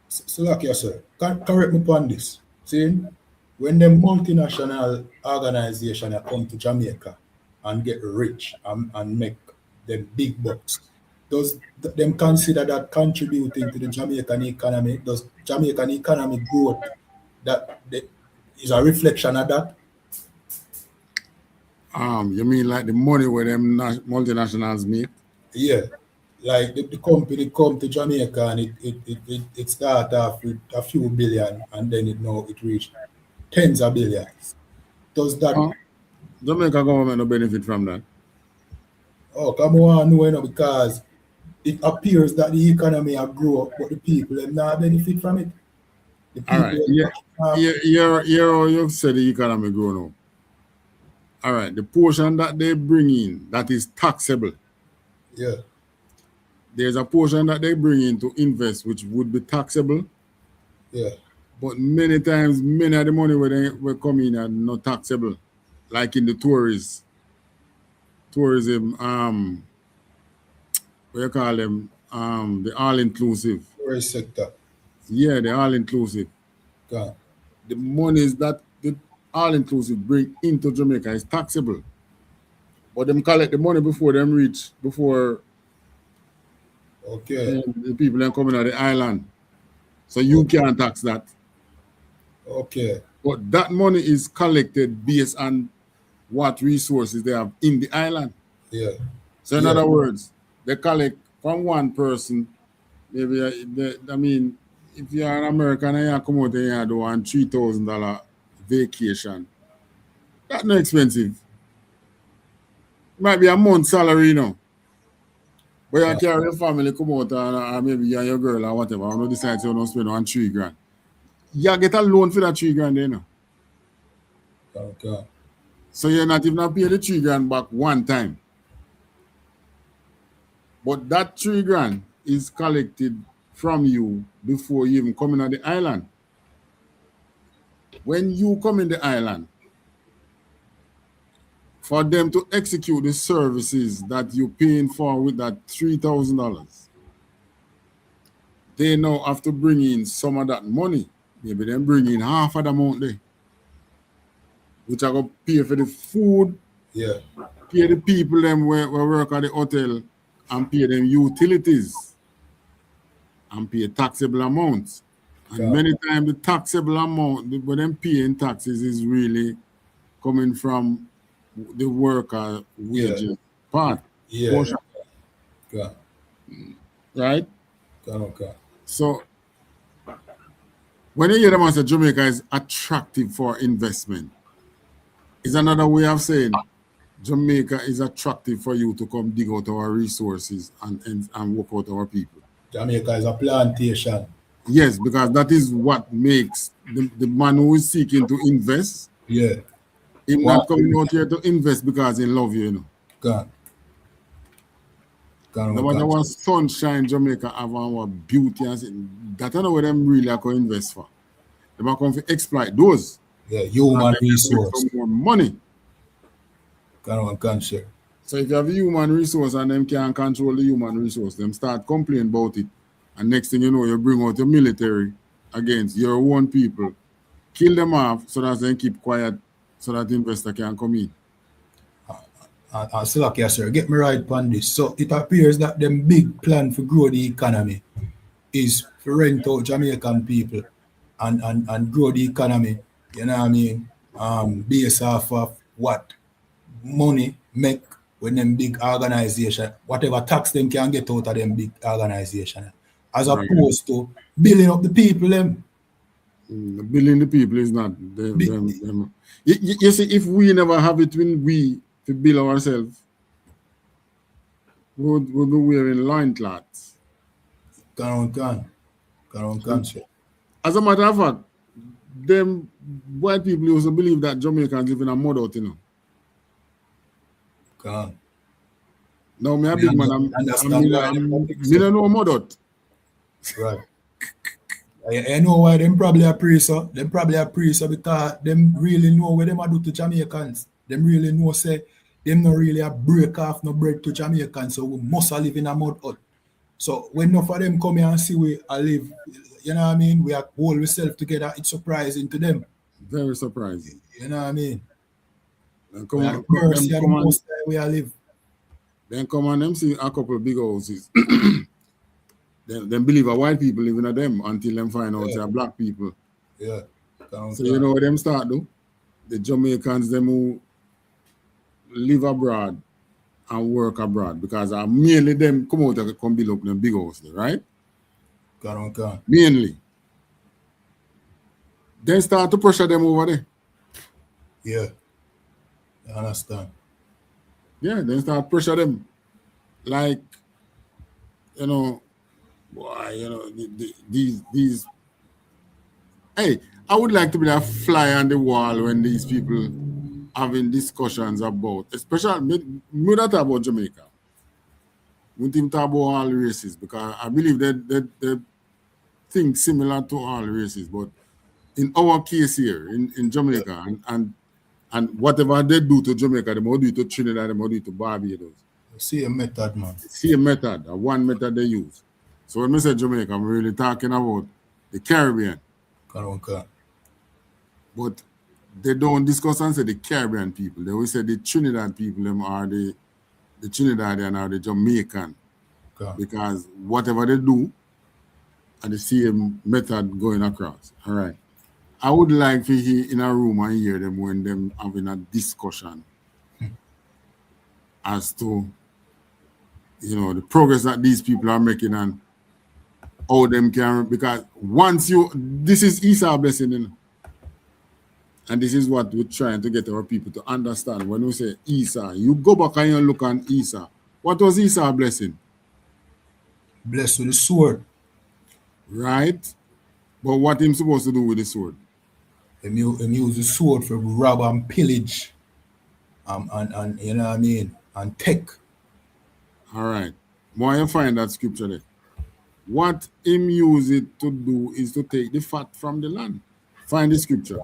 So like you sir, correct me upon this. See, when the multinational organization come to Jamaica and get rich and make them big bucks, does them consider that contributing to the Jamaican economy? Does Jamaican economic growth that is a reflection of that? You mean like the money where them multinationals make? Yeah. Like the company come to Jamaica and it start off with a few billion and then it reached tens of billions. Does that Jamaica government no benefit from that? Oh, come on, no, you know, because it appears that the economy will grow, but the people will not benefit from it. The people all right, you said the economy grow now. All right, the portion that they bring in that is taxable. Yeah. There's a portion that they bring in to invest, which would be taxable. Yeah. But many times, many of the money where they will come in are not taxable, like in the tourism, what you call them, the all-inclusive. Tourist sector. Yeah, the all-inclusive. Okay. The monies that the all-inclusive bring into Jamaica is taxable. But them collect the money before them reach, okay. The people then coming out of the island. So you can't tax that. Okay. But that money is collected based on what resources they have in the island. Yeah. So in other words, they collect from one person, maybe, I mean, if you're an American and you come out and you do $3,000 vacation, that's not expensive. It might be a month's salary, you know. But you carry your family, come out and maybe you and your girl or whatever, and you decide to don't spend on $3,000. You get a loan for that $3,000 there, you know. Okay. So you're not even pay the $3,000 back one time. But that $3,000 is collected from you before you even come in on the island. When you come in the island, for them to execute the services that you're paying for with that $3,000, they now have to bring in some of that money. Maybe them bring in half of the amount there, which are going to pay for the food, yeah, pay the people them where work at the hotel, and pay them utilities and pay taxable amounts. And many times the taxable amount, when them paying taxes is really coming from the worker wages part. Portion. Right? So when you hear them say Jamaica is attractive for investment, is another way of saying Jamaica is attractive for you to come dig out our resources and work out our people. Jamaica is a plantation. Yes, because that is what makes the man who is seeking to invest. Yeah. Him not coming out here to invest because he love you, you know. No matter what sunshine Jamaica have and what beauty and that I know what them really are going to invest for. They are going to exploit those. Yeah, human resource. Some more money. Share. So if you have a human resource and them can't control the human resource, them start complaining about it. And next thing you know, you bring out the military against your own people, kill them off so that they keep quiet so that the investor can come in. Slack, sir, get me right on this. So it appears that them big plan for grow the economy is to rent out Jamaican people and grow the economy, you know what I mean, based off of what money make when them big organization, whatever tax them can get out of them big organization, as opposed to building up the people them. Building the people is not them. You see, if we never have it when we to build ourselves, we'll be wearing loincloths. As a matter of fact, them white people also believe that Jamaicans live in a mud hut, you know. Now, me a big man, I don't know mud hut. Right. I know why them probably a priest, them probably a priest because them really know what them do to Jamaicans. Them really know say them not really a break off no bread to Jamaicans, so we must live in a mud hut. So when enough of them come here and see we live, you know what I mean, we are hold ourselves together, it's surprising to them. Very surprising. You know what I mean? Then come on, we are live. Then come on, them see a couple of big houses. Them believe a white people living at them until them find out they're black people. Yeah. So you know what them start do? The Jamaicans, them who live abroad and work abroad, because mainly them come out and come build up them big houses, right? Mainly. Then start to pressure them over there. Yeah. I understand. Yeah, then start pressure them. Like, you know, boy, you know, these. Hey, I would like to be a fly on the wall when these people having discussions about, especially, we don't talk about Jamaica. We don't talk about all races, because I believe that they think similar to all races, but in our case here, in Jamaica, and whatever they do to Jamaica, they might do it to Trinidad, they might do it to Barbados. Same method, man. Same method, one method they use. So when I say Jamaica, I'm really talking about the Caribbean. But they don't discuss and say the Caribbean people. They always say the Trinidad people them are the Trinidadian or the Jamaican. Because whatever they do, and the same method going across. All right. I would like to hear in a room and hear them when them having a discussion as to, you know, the progress that these people are making and how them can, because once you, this is Esau blessing, you know? And this is what we're trying to get our people to understand. When we say Esau, you go back and you look on Esau. What was Esau blessing? Blessed with the sword. Right? But what him supposed to do with the sword? He use the sword for rob and pillage. And you know what I mean? And take. All right. Why you find that scripture there? What him use it to do is to take the fat from the land. Find the scripture.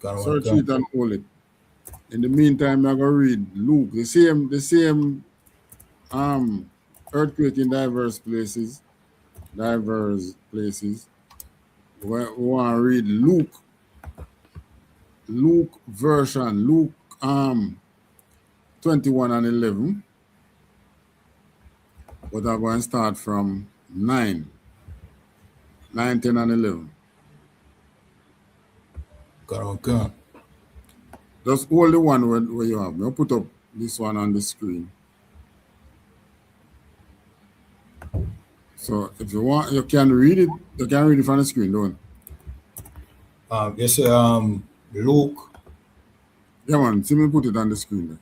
Search it and hold it. In the meantime, I'm going to read Luke. The same earthquake in diverse places. We want to read Luke version, Luke 21 and 11. But I'm going to start from 9, 10, and 11. Okay. Just hold the one where you have. I'll put up this one on the screen. So if you want, you can read it. You can read it from the screen, don't you? Yes, Luke. Yeah, man. See me put it on the screen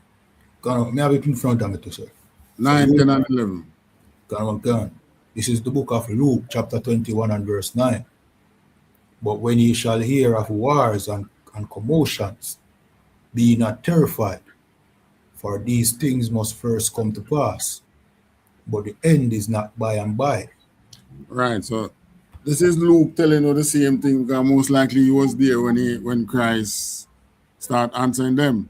there. May I have it in front of me too, sir? 9, 10, and 11. Okay. This is the book of Luke, chapter 21 and verse 9. But when ye shall hear of wars and commotions, be not terrified, for these things must first come to pass, but the end is not by and by. Right. So this is Luke telling you the same thing, because most likely he was there when Christ start answering them.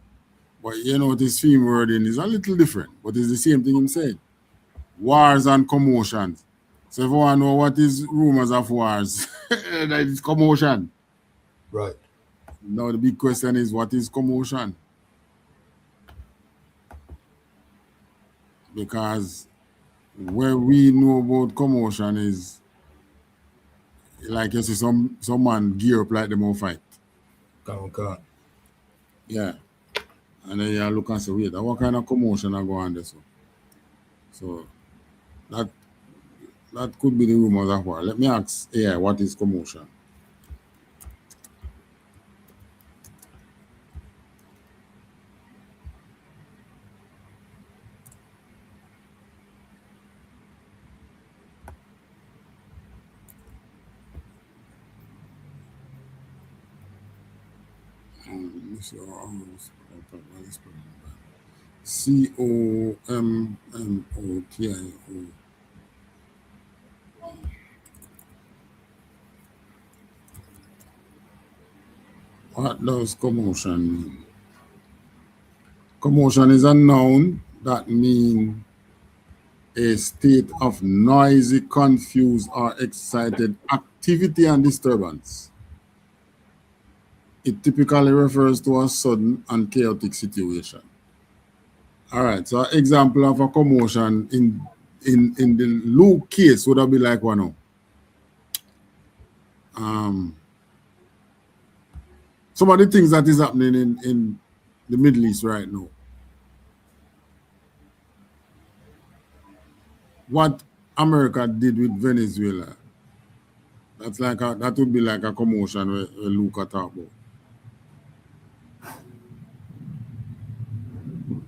But you know, this theme wording is a little different, but it's the same thing him saying. Wars and commotions. So if you want to know what is rumors of wars, that is commotion. Right. Now the big question is, what is commotion? Because where we know about commotion is like you see some man gear up like them all fight. Okay. Yeah. And then you look and say, wait, what kind of commotion are going on there? So that could be the rumors of war. Let me ask AI, what is commotion? COMMOTIO. What does commotion mean? Commotion is a noun that means a state of noisy, confused, or excited activity and disturbance. It typically refers to a sudden and chaotic situation. All right, so example of a commotion in the Luke case would have been like one now. Some of the things that is happening in the Middle East right now. What America did with Venezuela, that would be like a commotion where Luke talk about.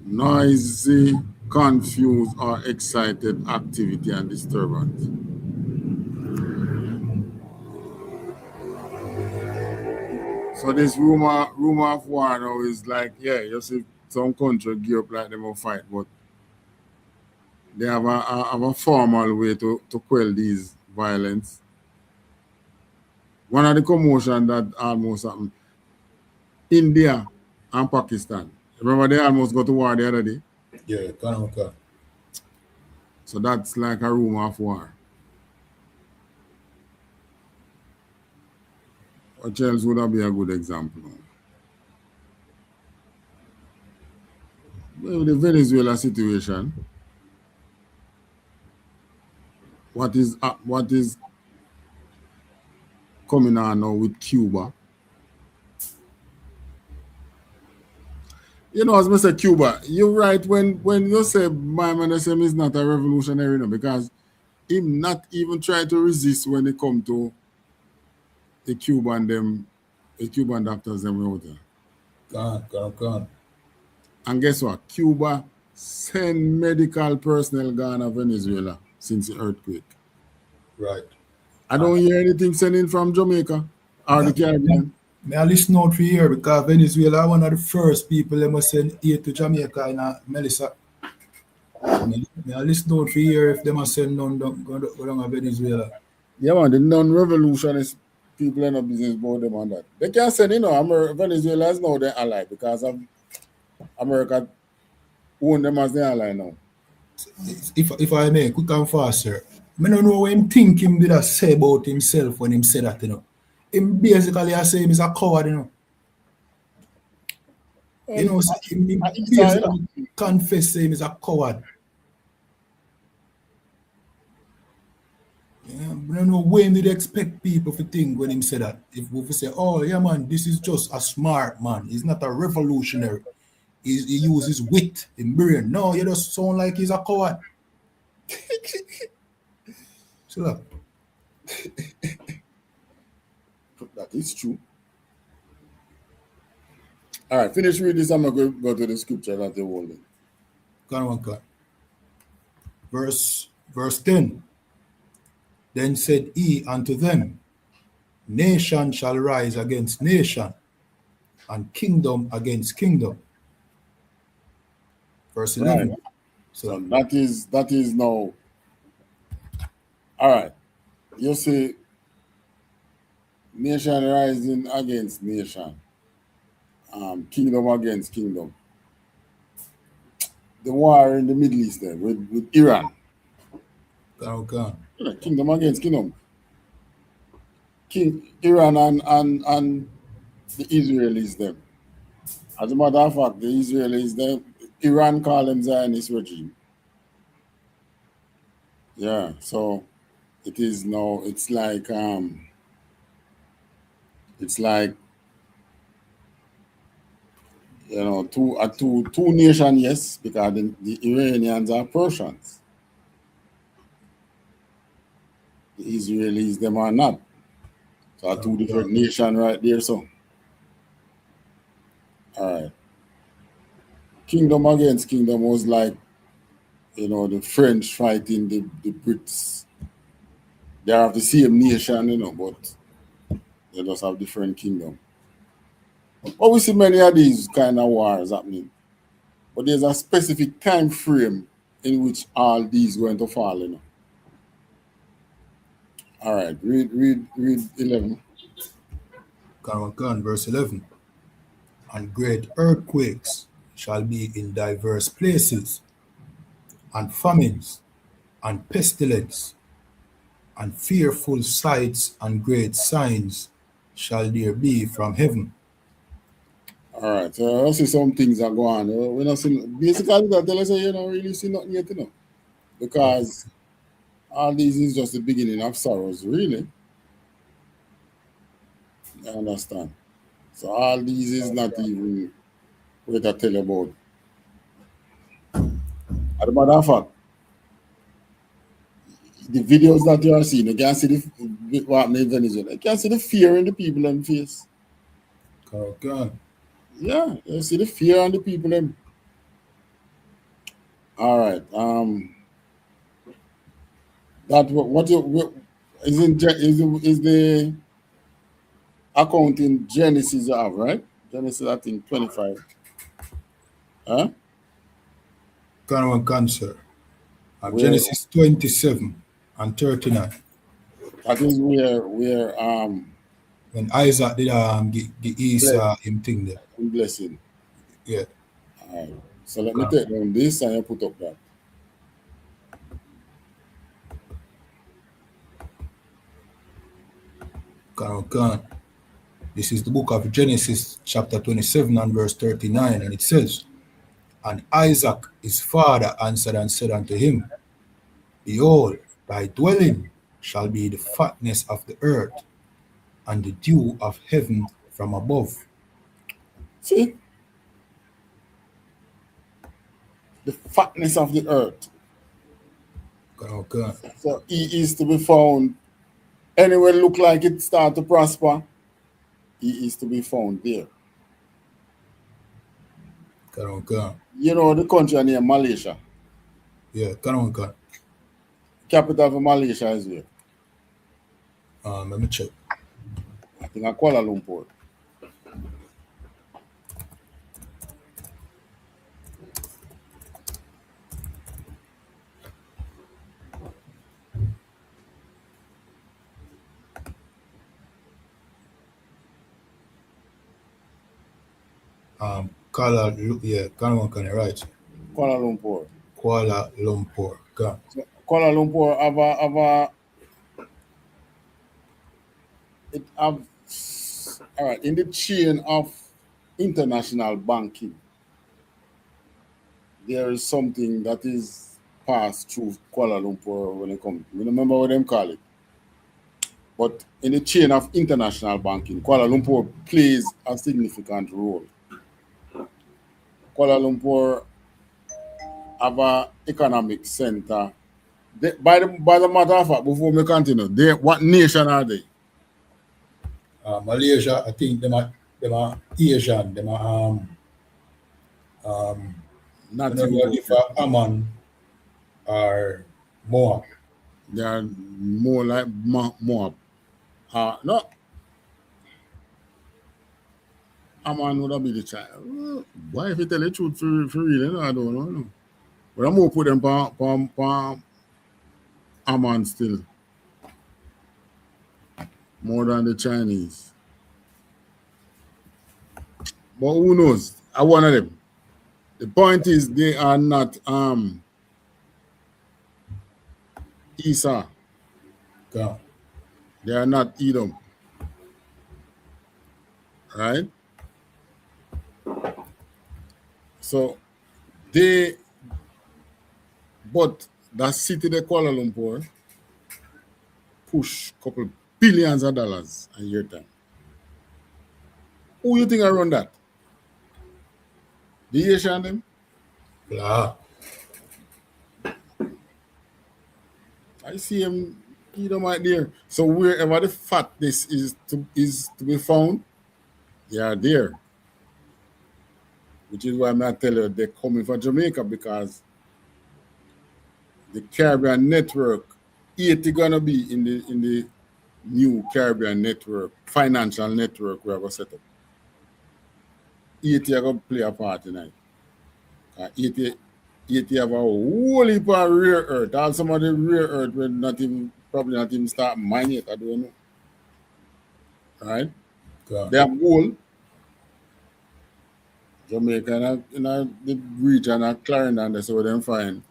Noisy, confused, or excited activity and disturbance. So this rumor of war now is like, yeah, you see some country gear up like them will fight, but they have a formal way to quell these violence. One of the commotion that almost happened, India and Pakistan. Remember they almost got to war the other day? Yeah, okay. So that's like a rumor of war. What else would that be a good example? Well, the Venezuela situation. What is coming on now with Cuba? You know, as I say Cuba, you're right when you say my man is not a revolutionary, no, because him not even trying to resist when it come to the Cuban doctors them out there. Gone. And guess what? Cuba send medical personnel gone to Venezuela since the earthquake. Right. I don't hear anything sending from Jamaica or the Caribbean. May I listen out for here because Venezuela one of the first people they must send aid to Jamaica in Melissa. May I listen out for here if they must send none go down to Venezuela. Yeah, man, the non-revolutionist people in the business about them on that. They can't send, Venezuela is now their ally because of America own them as their ally now. If I may, quick and fast, sir. I don't know what him think him did a say about himself when him said that, Him basically I say him is a coward, him basically confess him is a coward. We don't know when did expect people to think when him say that. If we say, oh yeah man, this is just a smart man. He's not a revolutionary. He uses wit and brain. No, you just sound like he's a coward. So look, That is true. All right, finish reading this. I'm going to go to the scripture that they're holding. Verse 10. Then said he unto them, nation shall rise against nation, and kingdom against kingdom. Verse 11. Right. So that is now. All right. You see, nation rising against nation, kingdom against kingdom. The war in the Middle East there with Iran. Kingdom against kingdom. Iran and the Israelis them. As a matter of fact, the Israelis them, Iran call them Zionist regime. Yeah, so it is now. It's like you know, two nation, yes, because the Iranians are Persians. The Israelis them are not. So two different nations right there. So all right. Kingdom against kingdom was like, you know, the French fighting the Brits. They are of the same nation, you know, but they just have different kingdom. But we see many of these kind of wars happening. But there's a specific time frame in which all these going to fall, you know. All right, read 11. Verse 11. And great earthquakes shall be in diverse places, and famines, and pestilence, and fearful sights and great signs shall there be from heaven. All right, so I see some things are going on. We're not seeing, basically, that tell us you don't really see nothing yet, you know, because all these is just the beginning of sorrows, really. I understand. So all these is not even what I tell you about. As a matter of fact, the videos that you are seeing, you can see what happened in Venezuela. You can see the fear in the people in face. Okay. Yeah, you see the fear on the people in. All right. That what is the account in Genesis you have, right? Genesis, I think 25. Huh? Sir. Genesis 27 and 39. That is where when Isaac did the Esau him thing there. Blessing. Yeah. All right. So let me take down this and I put up that. This is the book of Genesis, chapter 27 and verse 39, and it says, and Isaac his father answered and said unto him, behold, thy dwelling shall be the fatness of the earth, and the dew of heaven from above. See? The fatness of the earth. Okay. So he is to be found anywhere look like it start to prosper. He is to be found there. Okay. You know the country named Malaysia. Yeah, okay. Capital of Malaysia is where? Let me check. I think I Kuala Lumpur. Right. Kuala Lumpur. Kuala Lumpur. So Kuala Lumpur have all right, in the chain of international banking, there is something that is passed through Kuala Lumpur when it comes. You remember what them call it? But in the chain of international banking, Kuala Lumpur plays a significant role. Kuala Lumpur have an economic center. By the matter of fact, before we continue, what nation are they? Malaysia, I think them are Asian. Them are Not I don't know if Amman or Moab. They are more like Moab. No. Amman would have been the child. Why if you tell the truth for real? I don't know. But I'm going to put them on Amman still. More than the Chinese. But who knows? I one of them. The point is they are not Esau. Yeah. They are not Edom. Right? So but that city, the Kuala Lumpur, push a couple billions of dollars a year time. Who you think around that? The Asian them? Yeah. I see him, right there. So wherever the fatness is to be found, they are there. Which is why I tell you they're coming from Jamaica, because the Caribbean network, 80 gonna be in the new Caribbean network, financial network we have set up. 80 are gonna play a part tonight. 80 have a whole heap of rare earth. All some of the rare earth will probably not even start mining it. I don't know. Right? Yeah. They have gold. Jamaica in the region of Clarendon, that's where they find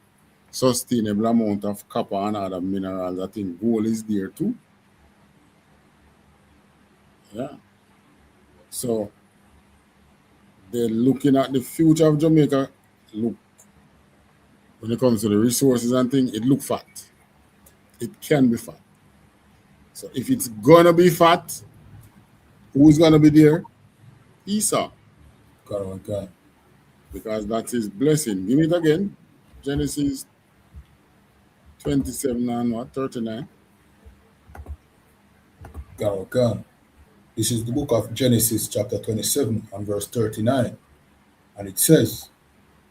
sustainable amount of copper and other minerals. I think gold is there too. Yeah. So they're looking at the future of Jamaica. Look, when it comes to the resources and things, it look fat. It can be fat. So if it's gonna be fat, who's gonna be there? Esau. Okay. Because that's his blessing. Give it again. Genesis 27 and 39. Okay. This is the book of Genesis, chapter 27 and verse 39. And it says,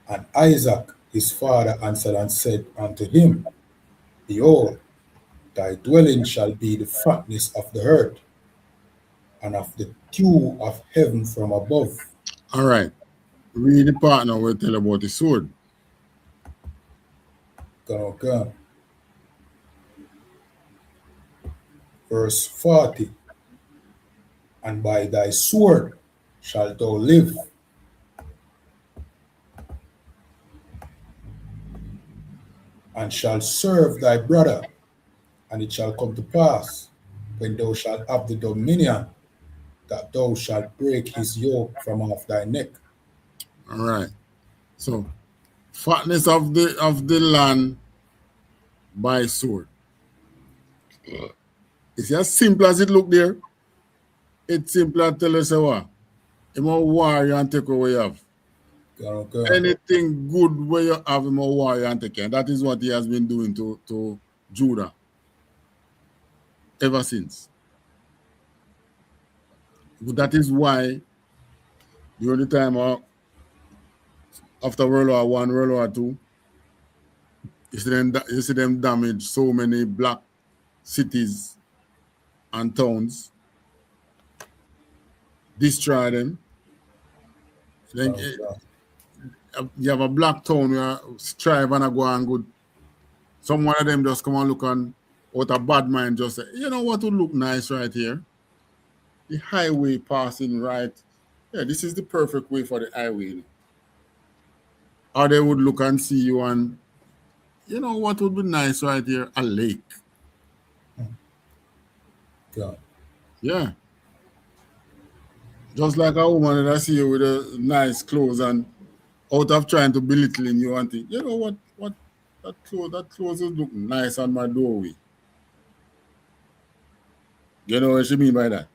And Isaac his father answered and said unto him, Behold, thy dwelling shall be the fatness of the earth, and of the dew of heaven from above. All right. Read the part now we'll tell about the sword. Okay. Verse 40. And by thy sword shalt thou live, and shalt serve thy brother. And it shall come to pass, when thou shalt have the dominion, that thou shalt break his yoke from off thy neck. All right. So, fatness of the land by sword. It's as simple as it look there. It's simple as tell us what. Him a warrior and take what you have. Okay. Anything good where you have, him a warrior and take care. That is what he has been doing to Judah ever since. But that is why during the time after World War I, World War II, you see them damage so many black cities and towns, destroy them. Then you have a black town where strive and go on good. Some one of them just come and look on what a bad mind just say, you know what would look nice right here? The highway passing right. Yeah, this is the perfect way for the highway. Or they would look and see you and, you know what would be nice right here? A lake. Yeah. Yeah. Just like a woman that I see you with a nice clothes and out of trying to belittling you and think, you know what that clothes look nice on my doorway. You know what she mean by that?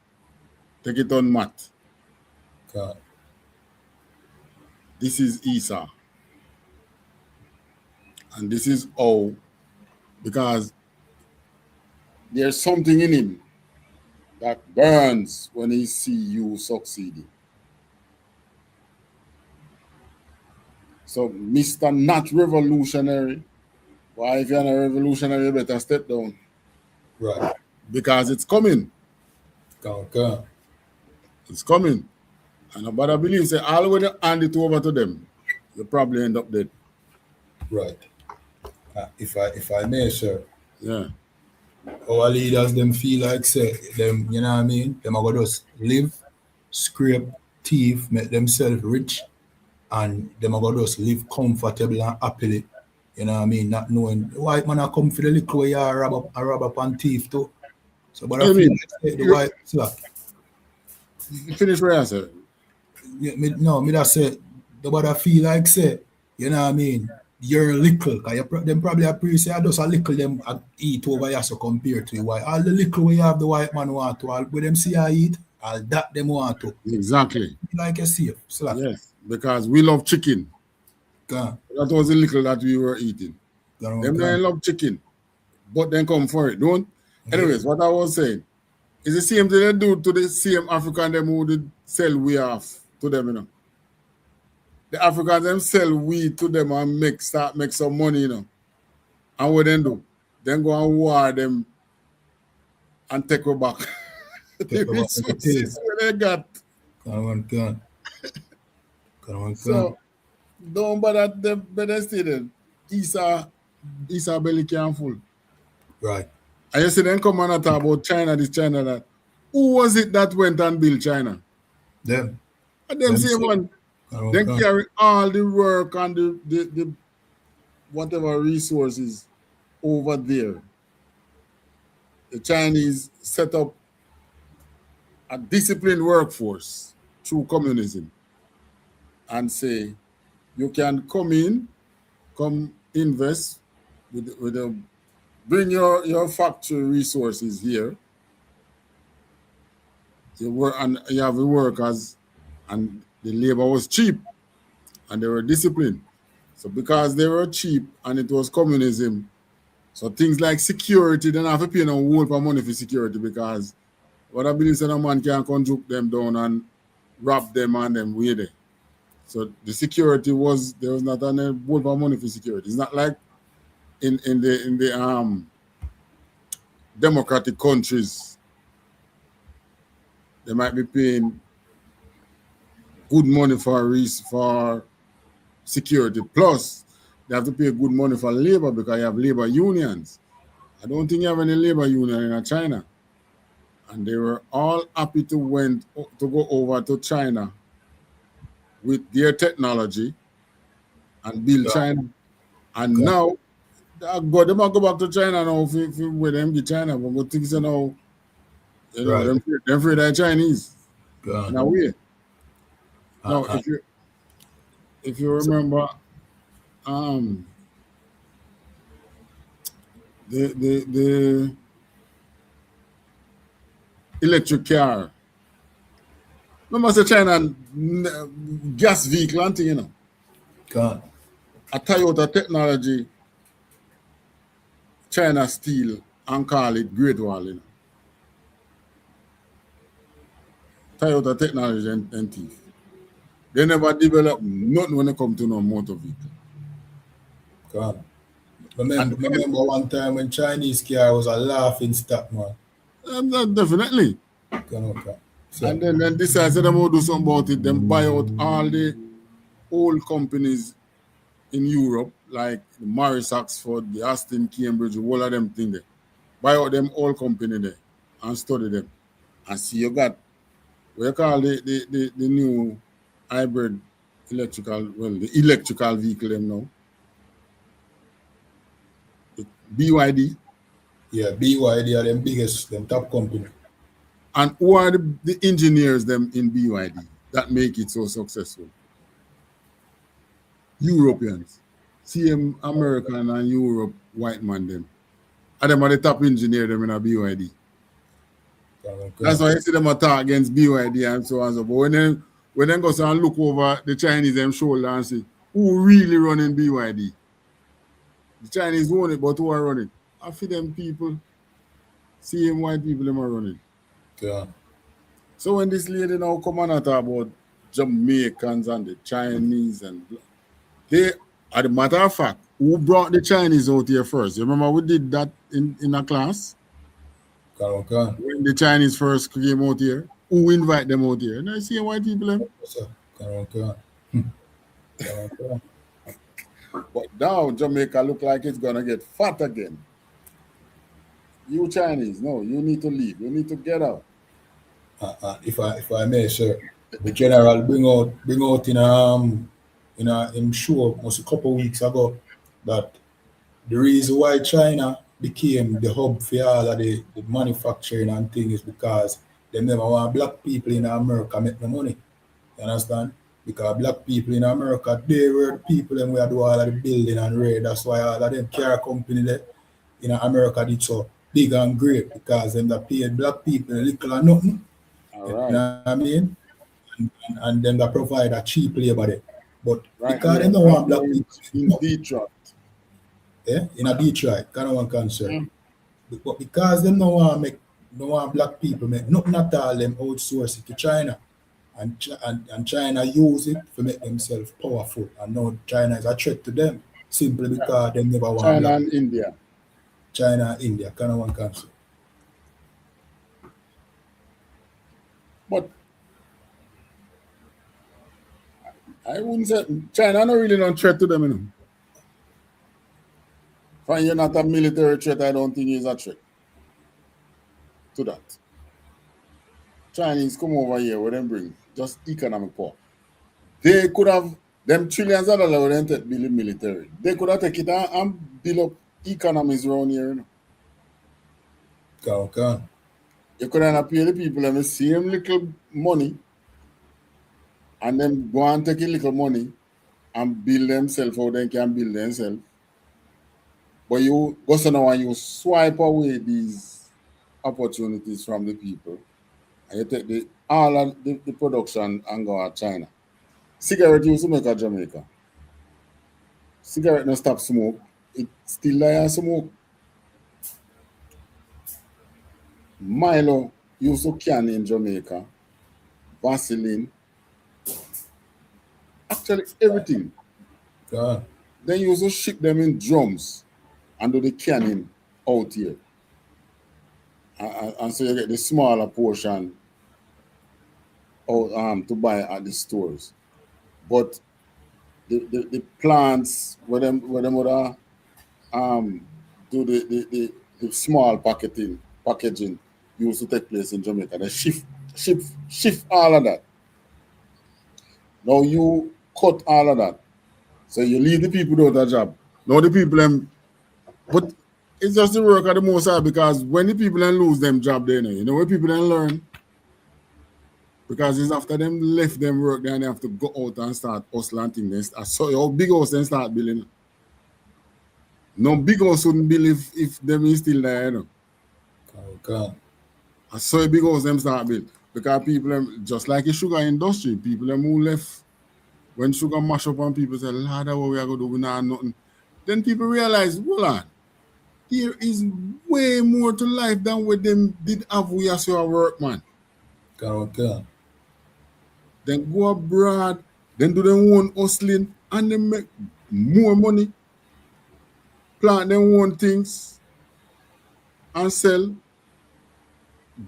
Take it on mat. God. This is Esau. And this is how, because there's something in him that burns when he see you succeeding. So, Mr. Not Revolutionary, why if you're not revolutionary, you better step down. Right. Because it's coming. God. It's coming. And nobody believes that all when you hand it over to them, you probably end up dead. Right. If I may, sir. Yeah. Our leaders, them feel like say them, you know what I mean? Them are gonna just live, scrape, thief, make themselves rich, and them are gonna just live comfortable and happily. You know what I mean? Not knowing the white man are come for the little way you rob up and thief too. So but I feel like say the white slack. You finish where I said. Yeah, me that say the but I feel like say, you know what I mean? You're little, because them probably appreciate just a little them eat over here so compared to the white. All the little way you have the white man want to, all with them see I eat, all that them want to. Exactly. Like a safe. Slack. Yes, because we love chicken. God. That was the little that we were eating. Them they love chicken, but then come for it, don't? Anyways, what I was saying is the same thing they do to the same African them who did sell we off to them, you know. The Africans them sell weed to them and start make some money, you know. And what then do? Then go and war them and take her back. The resources where they got. Come on. So don't bother the better student. Esau belly can full. Right. And you see them come and talk about China, this China, that. Who was it that went and built China? Them. And them same one. They carry all the work and the whatever resources over there. The Chinese set up a disciplined workforce through communism and say, you can come invest bring your factory resources here. You work and you have the workers, and the labor was cheap and they were disciplined. So because they were cheap and it was communism, so things like security, they don't have to pay no whole for money for security, because what I believe is that a man can conjuct them down and rob them and them way there. So the security there was not a whole for money for security. It's not like in the democratic countries, they might be paying good money for security. Plus, they have to pay good money for labor because you have labor unions. I don't think you have any labor union in China. And they were all happy to go over to China with their technology and build China. And now, they might go back to China now with them to China, but good things now, you know, they're afraid they're Chinese. In a way. Now, if you remember, the electric car. Remember the China gas vehicle and thing, you know. God. A Toyota technology, China steal and call it Great Wall, you know. Toyota technology and thief. They never develop nothing when it comes to no motor vehicle. God. Remember one time when Chinese car was a laughing stock, man. Definitely. Okay. So, And then decide they will do something about it. Then buy out all the old companies in Europe, like the Morris Oxford, the Aston Cambridge, all of them thing there. Buy out them old company there and study them. And see you got what you call the new hybrid the electrical vehicle them now. The BYD. Yeah, BYD are them biggest, them top company. And who are the engineers them in BYD that make it so successful? Europeans. CM American and Europe white man them. And them are the top engineer them in a BYD. That's why you see them attack against BYD and so on and so. But when they go and look over the Chinese them shoulder and see who really running BYD. The Chinese own it, but who are running? I feel them people, same white people them are running. Yeah. So when this lady now come and talk about Jamaicans and the Chinese and they, as a matter of fact, who brought the Chinese out here first? You remember we did that in a class? When the Chinese first came out here, who invite them out here? And I see white people them. But now Jamaica look like it's gonna get fat again. You Chinese, no, you need to leave. You need to get out. If I may, sir, the general bring out in a show almost a couple of weeks ago that the reason why China became the hub for all of the manufacturing and things is because they never want black people in America make no money. You understand? Because black people in America, they were the people and we do all of the building and raid. That's why all of them car company there in America did so big and great because them that paid black people a little or nothing. All right. You know what I mean? And then that provide a cheap labor there. But Right, because they don't want black people in Detroit. Yeah, in a Detroit, kind of one concern. But because they don't want black people make nothing at all, them outsource it to China. And China use it to make themselves powerful. And now China is a threat to them simply because they never want China black and India. China and India, kind of one concern. But I wouldn't say China not really no threat to them, you know. If you're not a military threat, I don't think he's a threat to that. Chinese come over here, what them bring? Just economic power. They could have them trillions of dollars when they build military. They could have taken it and build up economies around here, you know. Okay. You could have pay the people them the same little money and then go and take a little money and build themselves how they can build themselves. But you go so now and you swipe away these opportunities from the people and you take all of the production and go at China. Cigarette used to make at Jamaica. Cigarette no stop smoke. It still there smoke. Milo used to can in Jamaica. Vaseline. Actually everything. God. They used to ship them in drums and do the canning out here. And so you get the smaller portion to buy at the stores. But the plants where them would do the small packaging used to take place in Jamaica. They shift all of that. Now you cut all of that. So you leave the people without a job. Now the people but it's just the work of the most high because when the people lose them job they know. You know when people learn. Because it's after them left them work, then they have to go out and start hustling things. I saw your big house then start building. No big house wouldn't build if them is still there, you know. Okay. I saw a big house them start build. Because people just like the sugar industry, people them who left when sugar mash up and people say, Lord, what we are gonna do, we not nothing. Then people realize, hold on, there is way more to life than what them did have we as your work, man. Okay. Then go abroad, then do their own hustling, and then make more money, plant their own things, and sell,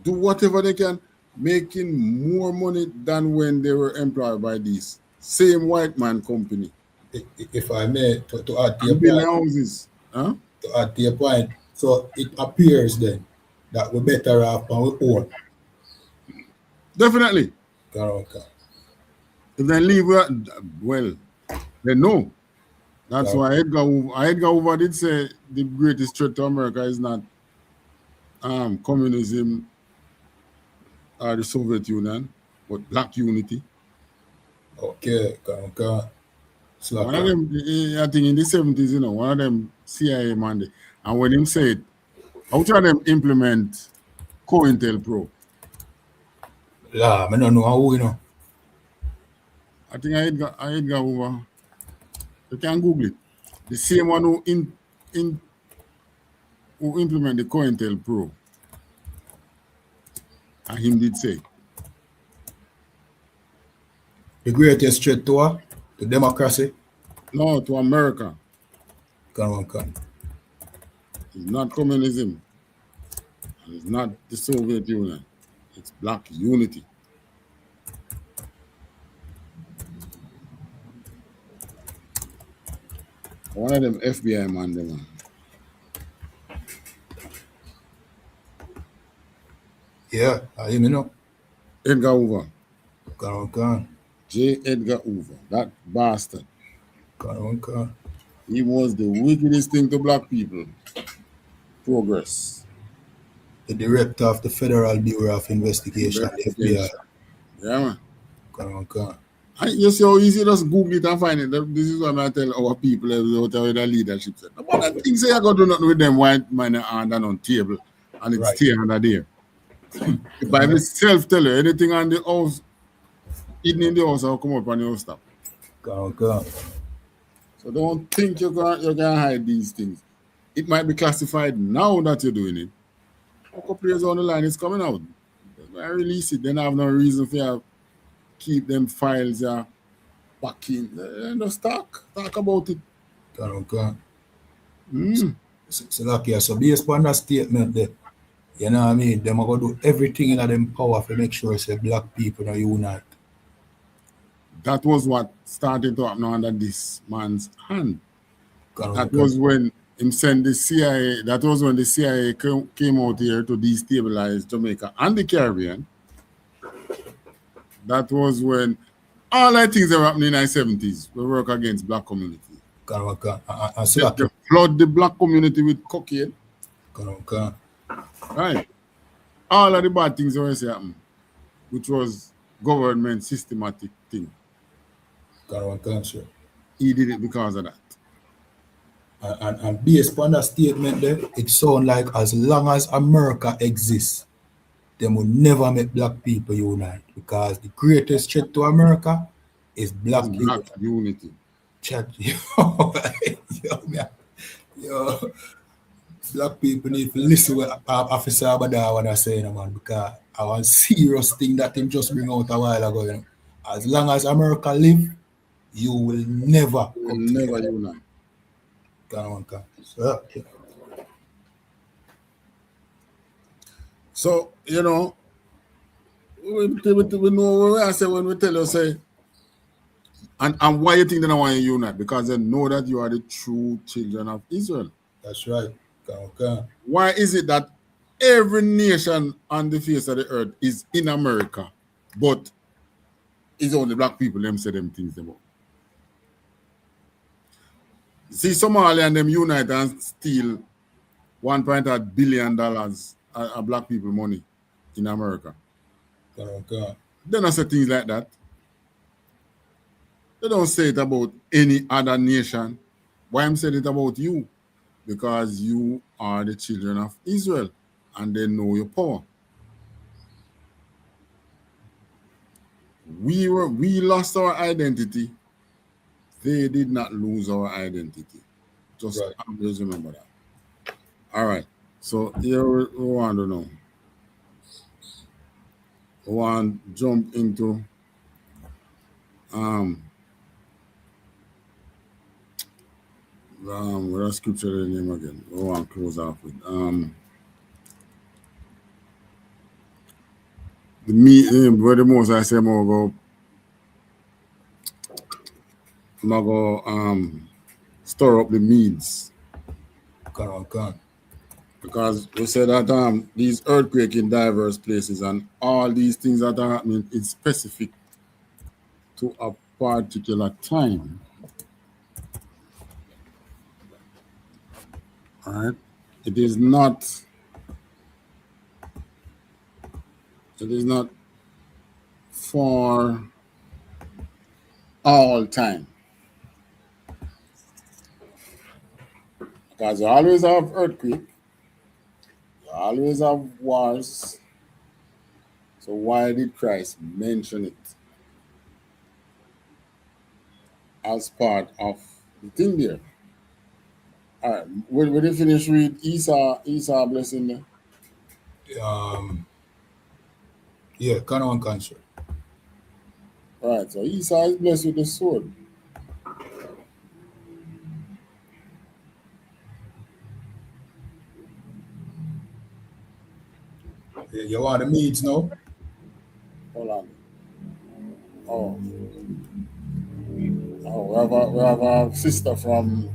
do whatever they can, making more money than when they were employed by this same white man company. If I may, to add to your Building point, houses. Huh? to add to your point, so it appears then that we're better off on our own. Definitely. Okay. If they leave, well, they know. That's why Edgar Hoover did say the greatest threat to America is not communism or the Soviet Union, but black unity. Okay. One of them, I think in the 70s, you know, one of them CIA man, and when him said, how try them implement COINTELPRO? La, I don't know how you know. I think Edgar Hoover. You can Google it. The same one who implement the COINTELPRO. And him did say. The greatest threat to what? To democracy? No, to America. Come. It's not communism. And it's not the Soviet Union. It's black unity. One of them FBI man, them. Yeah, I hear me know. Edgar Hoover. Come. J. Edgar Hoover. That bastard. Come. He was the wickedest thing to black people. Progress. The director of the Federal Bureau of Investigation, the FBI. Yeah, man. Come. You see how easy just Google it and find it. This is what I tell our people out there with the leadership. But I think say I got to do nothing with them white man and on table and it's stay under there. The Bible itself tell you anything on the house, hidden in the house, I'll come up on your stuff. Come. So don't think you can hide these things. It might be classified now that you're doing it. A couple years on the line, it's coming out. When I release it, then I have no reason for you to keep them files back in. Just talk about it. Come. So based on that statement there, you know what I mean? Them are going to do everything in them power to make sure say black people are unite. That was what started to happen under this man's hand. That was when him sent the CIA. That was when the CIA came out here to destabilize Jamaica and the Caribbean. That was when all the things that were happening in the 70s. We work against black community. They flood the black community with cocaine. Right. All of the bad things always happen, which was government systematic thing. He did it because of that. And based on that statement there, it sounds like as long as America exists, they will never make black people unite because the greatest threat to America is black unity. Chat, yo, black people need to listen to what Officer Abada what I saying, man, because I want serious thing that him just bring out a while ago. You know? As long as America live, you will never unite. So, you know, we know what I say when we tell you, say, and why you think they don't want you unite? Because they know that you are the true children of Israel. That's right. Why is it that every nation on the face of the earth is in America, but it's only black people them say them things about? See, Somalia and them unite and steal $1.8 billion of black people money in America. They don't say things like that. They don't say it about any other nation. Why I'm saying it about you? Because you are the children of Israel and they know your power. We lost our identity. They did not lose our identity. Just always remember that. All right. So here we want to know. We want to jump into what scripture the name again? We want to close off with where the most I say more go stir up the meads. Because we said that these earthquakes in diverse places and all these things that are happening is specific to a particular time. All right. It is not for all time. Because you always have earthquake, you always have wars, So why did Christ mention it as part of the thing there? All right, will you finish with Esau blessing there? Yeah, Canaan cancer. Right, so Esau is blessed with the sword. You want the meats now? Hold on. Oh, we have a sister from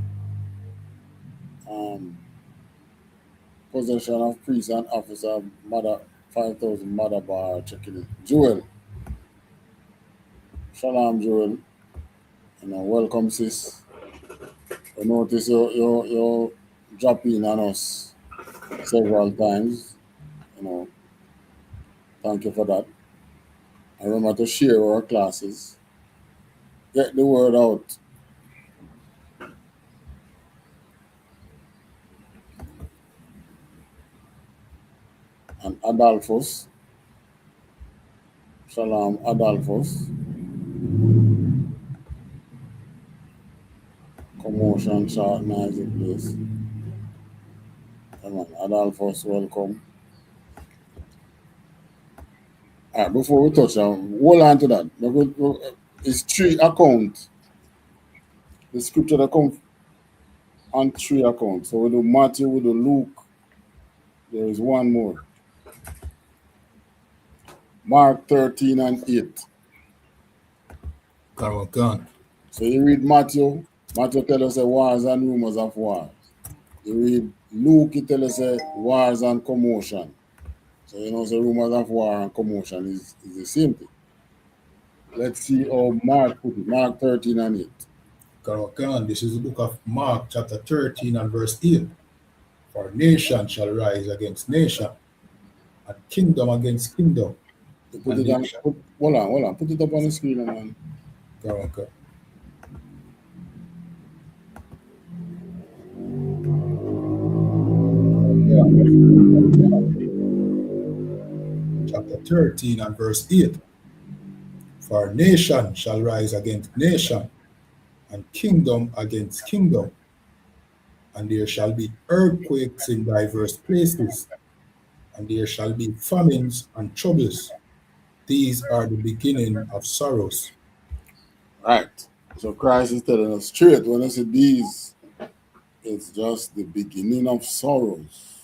possession of priest and officer, mother 5,000 mother bar checking it. Jewel. Shalom, Jewel. Welcome, sis. I notice you drop in on us several times. Thank you for that. And remember to share our classes. Get the word out. And Adolphus. Shalom, Adolphus. Commotion, short, noisy place. Come on, Adolphus, welcome. All right, before we touch on, hold on to that. It's 3 accounts. The scripture that comes on 3 accounts. So we do Matthew, we do Luke. There is one more. Mark 13 and 8. Canaan. So you read Matthew. Matthew tells us wars and rumors of wars. You read Luke, it tells us wars and commotion. So the rumors of war and commotion is the same thing. Let's see how Mark put it. Mark 13 and 8. Canaan. This is the book of Mark, chapter 13 and verse 8. For nation shall rise against nation, and kingdom against kingdom. Put it on, hold on. Put it up on the screen, man. Okay. Chapter 13 and verse 8. For nation shall rise against nation, and kingdom against kingdom. And there shall be earthquakes in diverse places, and there shall be famines and troubles. These are the beginning of sorrows. Right. So Christ is telling us straight, when I say these, it's just the beginning of sorrows.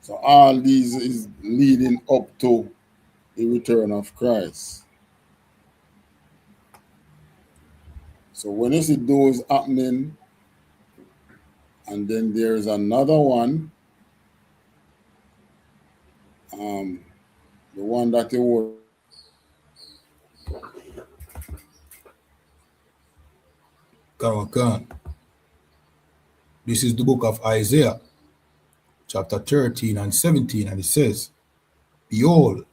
So all these is leading up to the return of Christ. So when you see those happening, and then there's another one, the one that you were Canaan. This is the book of Isaiah, chapter 13 and 17, and it says, Behold,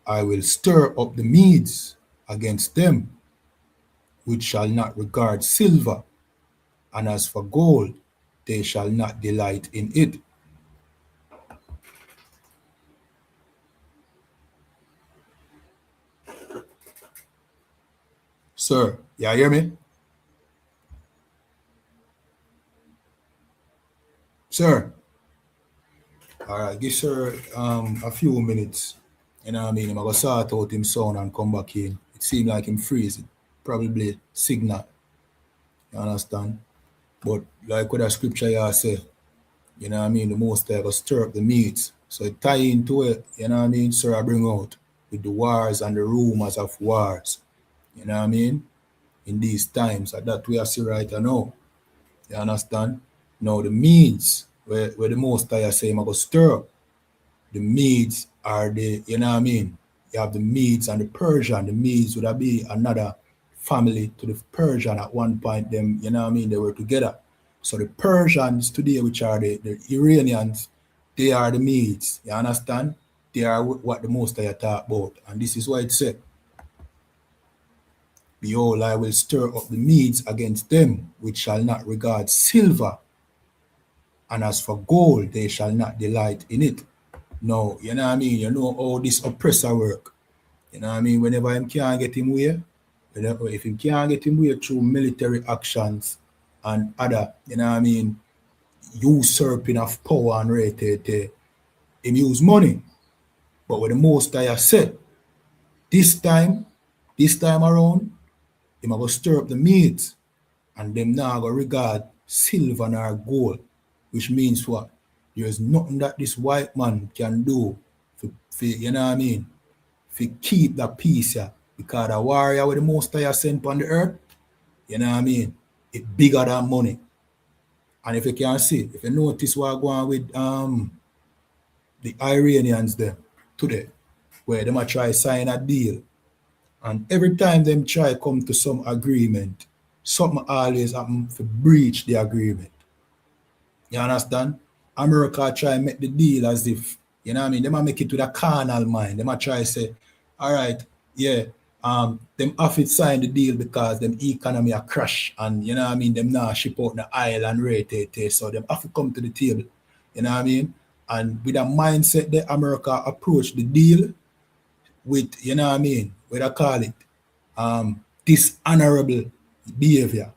I will stir up the Medes against them, which shall not regard silver, and as for gold, they shall not delight in it. Sir, you hear me? Sir. All right, give sir a few minutes. You know what I mean? I'm going to sort out him sound and come back in. It seemed like him freezing. Probably signal. You understand? But like what the scripture here say, you know what I mean? The Most High will stir up the meats. So it tie into it, you know what I mean? Sir, I bring out with the wars and the rumors of wars. You know what I mean? In these times, that we are see right now. You understand? Now the Medes, where the Most High say I'm going to stir up. The Medes are the, you know what I mean? You have the Medes and the Persian. The Medes would be another family to the Persian at one point. Them, you know what I mean? They were together. So the Persians today, which are the Iranians, they are the Medes. You understand? They are what the Most High talk about. And this is what it said. Behold, I will stir up the Medes against them, which shall not regard silver. And as for gold, they shall not delight in it. No, you know what I mean? You know how this oppressor work. You know what I mean? Whenever him can't get him way, if him can't get him way through military actions and other, you know what I mean, usurping of power and rate, him use money. But with the most I said, this time around, him a go stir up the meat and them now go regard silver nor gold, which means what? There's nothing that this white man can do for you know what I mean, for keep the peace here. Because the warrior with the most I sent on the earth, you know what I mean, it bigger than money. And if you can see, if you notice what going with the Iranians there today, where them a try sign a deal, and every time them try come to some agreement, something always happen to breach the agreement. You understand? America try make the deal as if, you know what I mean, they might make it with a carnal mind. They might try say, all right, yeah, them have it sign the deal because them economy a crash and you know what I mean, them now ship out the oil and rate, so them have to come to the table. You know what I mean? And with a mindset that America approach the deal with, you know what I mean, what I call it, dishonorable behavior.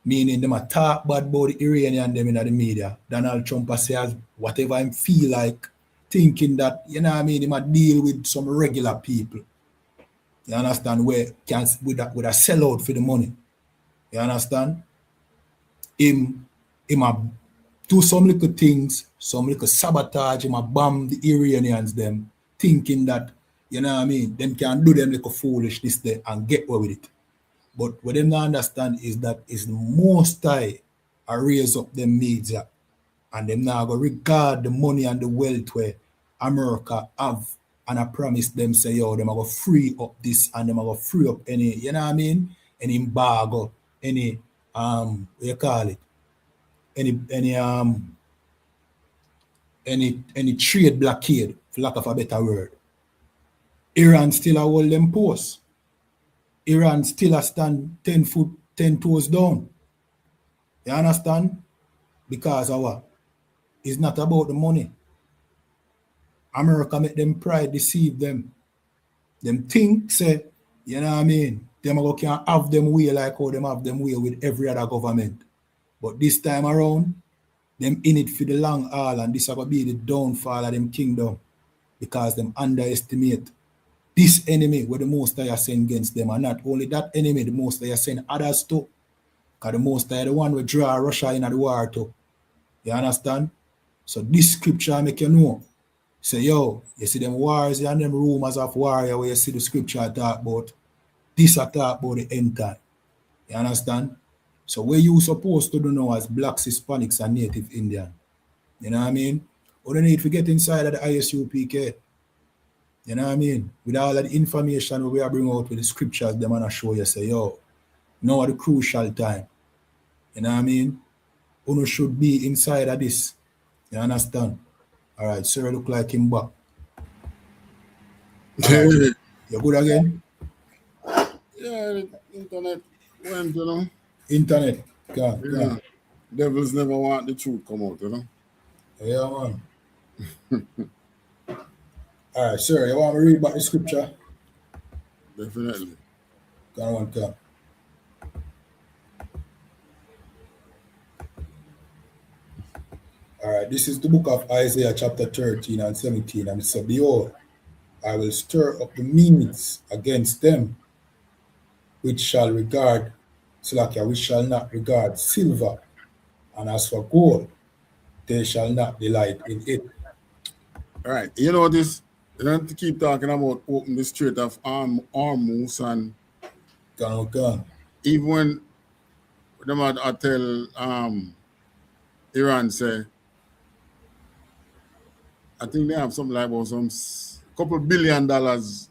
Meaning them a talk bad about the Iranian them in the media. Donald Trump says whatever him feel like, thinking that, you know what I mean, he might deal with some regular people. You understand? Where can with a sellout for the money. You understand? Him a do some little things, some little sabotage, him a bomb the Iranians them, thinking that, you know what I mean, them can do them little foolish this day and get away with it. But what them not understand is that is the most high I raise up them media and them now go regard the money and the wealth where America have, and I promise them say, yo, them are go free up this and them are go free up any, you know what I mean, any embargo, any what you call it, any trade blockade, for lack of a better word. Iran still a hold them posts. Iran still a stand 10 foot, 10 toes down. You understand? Because of what? It's not about the money. America make them pride deceive them. Them think, say, you know what I mean? Them can have them way like how them have them way with every other government. But this time around, them in it for the long haul, and this is going to be the downfall of them kingdom because them underestimate this enemy where the most I send against them, and not only that enemy, the most I send others too. Because the most I the one will draw Russia in the war too. You understand? So this scripture make you know. Say, yo, you see them wars and them rumors of warrior where you see the scripture talk about. This I talk about the end time. You understand? So what you supposed to do now as blacks, Hispanics, and native Indian? You know what I mean? We don't need to get inside of the ISUPK. You know what I mean? With all of the information we are bringing out with the scriptures, them want to show you, say, yo, now at the crucial time. You know what I mean? Uno should be inside of this. You understand? All right, sir, look like him back. Right. You good again? Yeah, the internet went, you know. Internet. God. Devils never want the truth come out, you know. Yeah, man. All right, sir, you want me to read about the scripture? Definitely. Go on, come. All right, this is the book of Isaiah chapter 13 and 17. And it said, behold, I will stir up the means against them, which shall not regard silver, and as for gold, they shall not delight in it. All right, you know this, you don't have to keep talking about open the Strait of Hormuz and Gone. even when them I tell Iran say, I think they have something like about some couple $1 billion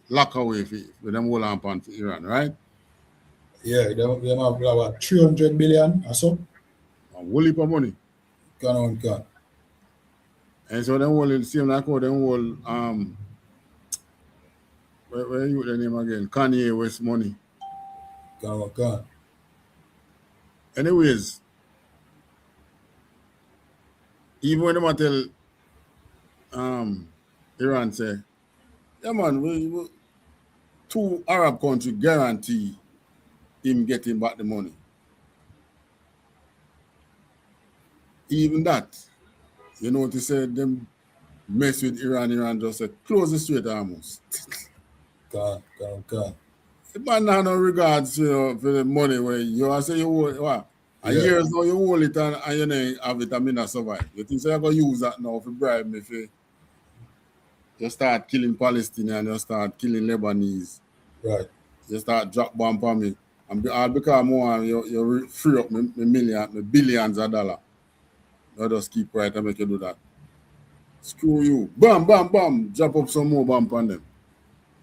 lock away for them hold on for Iran, right? Yeah, they have about 300 billion or so. A whole heap of money. Gone. And so them hold the same like how them hold where you the name again? Kanye West money. Gone. Anyways, even when them tell Iran say, yeah man, we 2 Arab countries guarantee him getting back the money. Even that, you know what he said, them mess with Iran just said, close the Strait almost. God. The man have no regards, you know, for the money where you say you hold what? A Yeah. years now you hold it and you know have it and me not survive. You think so you're gonna use that now to bribe me for you start killing Palestinians, you start killing Lebanese, Right. you start drop bomb on me. And all because more you free up me billions of dollars. You just keep quiet and make you do that. Screw you. Bam, bam, bam. Drop up some more bomb on them.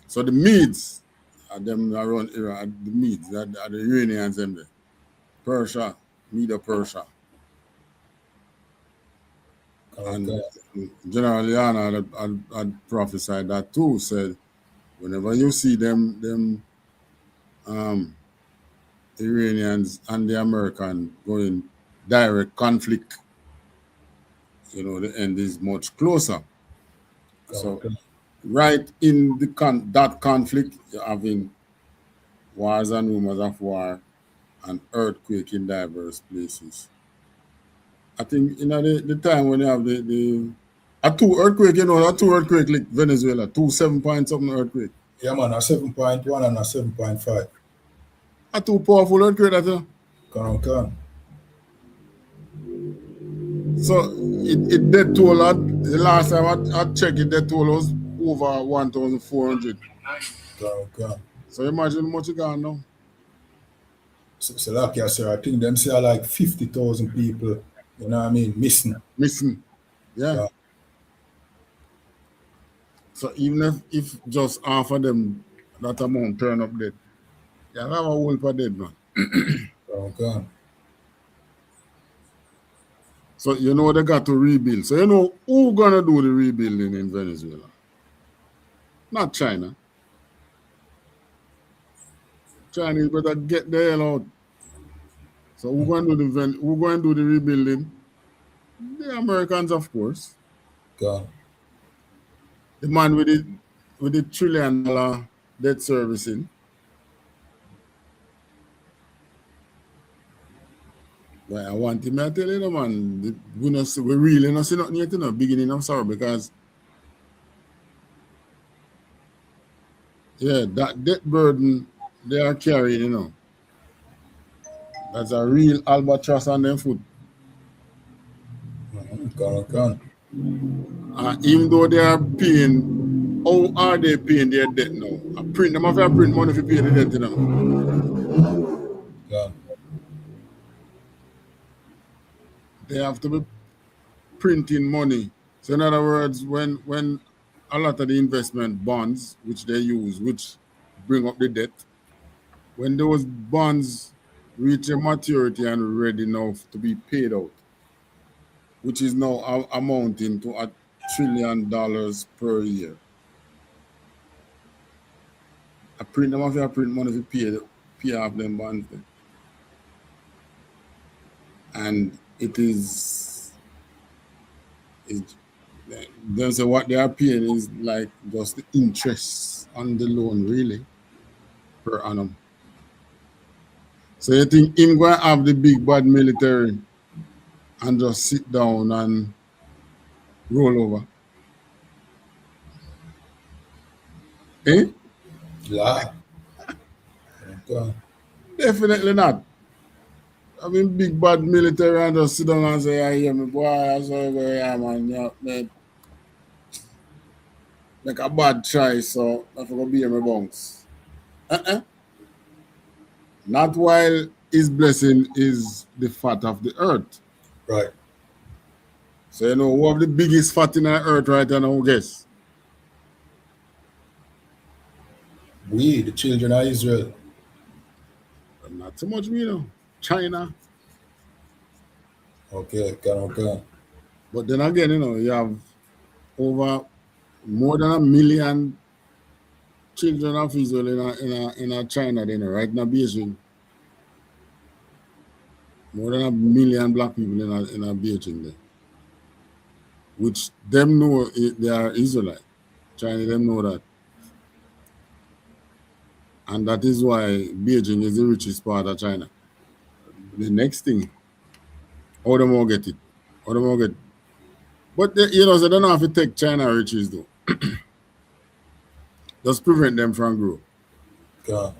So the Medes, them around Iran, the Medes, are the Iranians in there. Persia, Medo Persia. And General YAHANNA had prophesied that too, said, whenever you see them Iranians and the American going direct conflict, you know, the end is much closer. So right in the that conflict, you're having wars and rumors of war and earthquake in diverse places. I think the time when you have a 2 earthquake, you know, a 2 earthquake like Venezuela, 2 7 point something earthquake. Yeah man, a 7.1 and a 7.5. A 2 powerful earthquake that Can. So it dead toll the last time I checked it, dead toll was over 1,400. Can. So imagine how much you got now. So like I said, I think them say like 50,000 people, you know what I mean, missing. Yeah. So even if just half of them, that amount turn up dead, you have a whole for dead, man. Okay. So you know they got to rebuild. So you know who gonna do the rebuilding in Venezuela? Not China. Chinese better get the hell out. So who going to do the rebuilding? The Americans, of course. God. The man with the $1 trillion debt servicing. But I want him to tell you, man, we really not see nothing yet in the beginning of sorrow because that debt burden they are carrying, you know. That's a real albatross on them foot. God. Even though they are paying, how are they paying their debt now? Them have to print money to pay the debt, you know. God. They have to be printing money. So in other words, when a lot of the investment bonds, which they use, which bring up the debt, when those bonds reach a maturity and ready enough to be paid out, which is now amounting to $1 trillion per year. Them have to print money to pay off them bonds. Then. And it is then so what they are paying is like just the interest on the loan, really, per annum. So you think him going to have the big bad military and just sit down and roll over? Eh? Yeah. God. Definitely not. I mean, big bad military and just sit down and say, I hear me, boy, I saw you go, yeah, man, you make a bad choice, so I forgot to be in my bunks. Not while his blessing is the fat of the earth. Right. So, you know, who have the biggest fat in the earth right now, guess? We, the children of Israel. Not so much, you know. China. Okay. But then again, you know, you have over more than 1 million children of Israel in China, you know, right now, Beijing. More than 1 million black people in Beijing there. which them know they are Israelite. China, them know that. And that is why Beijing is the richest part of China. The next thing, how them all get it? How them all get it? But they, you know, so they don't have to take China riches though. Just prevent them from growth. God.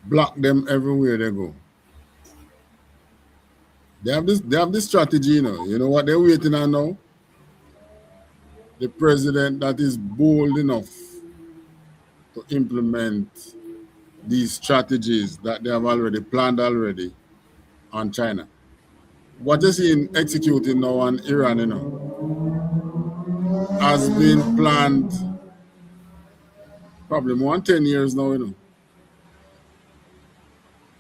Block them everywhere they go. They have this strategy, you know. You know what they're waiting on now? The president that is bold enough to implement these strategies that they have already planned already on China. What is in executing now on Iran, you know, has been planned probably more than 10 years now, you know.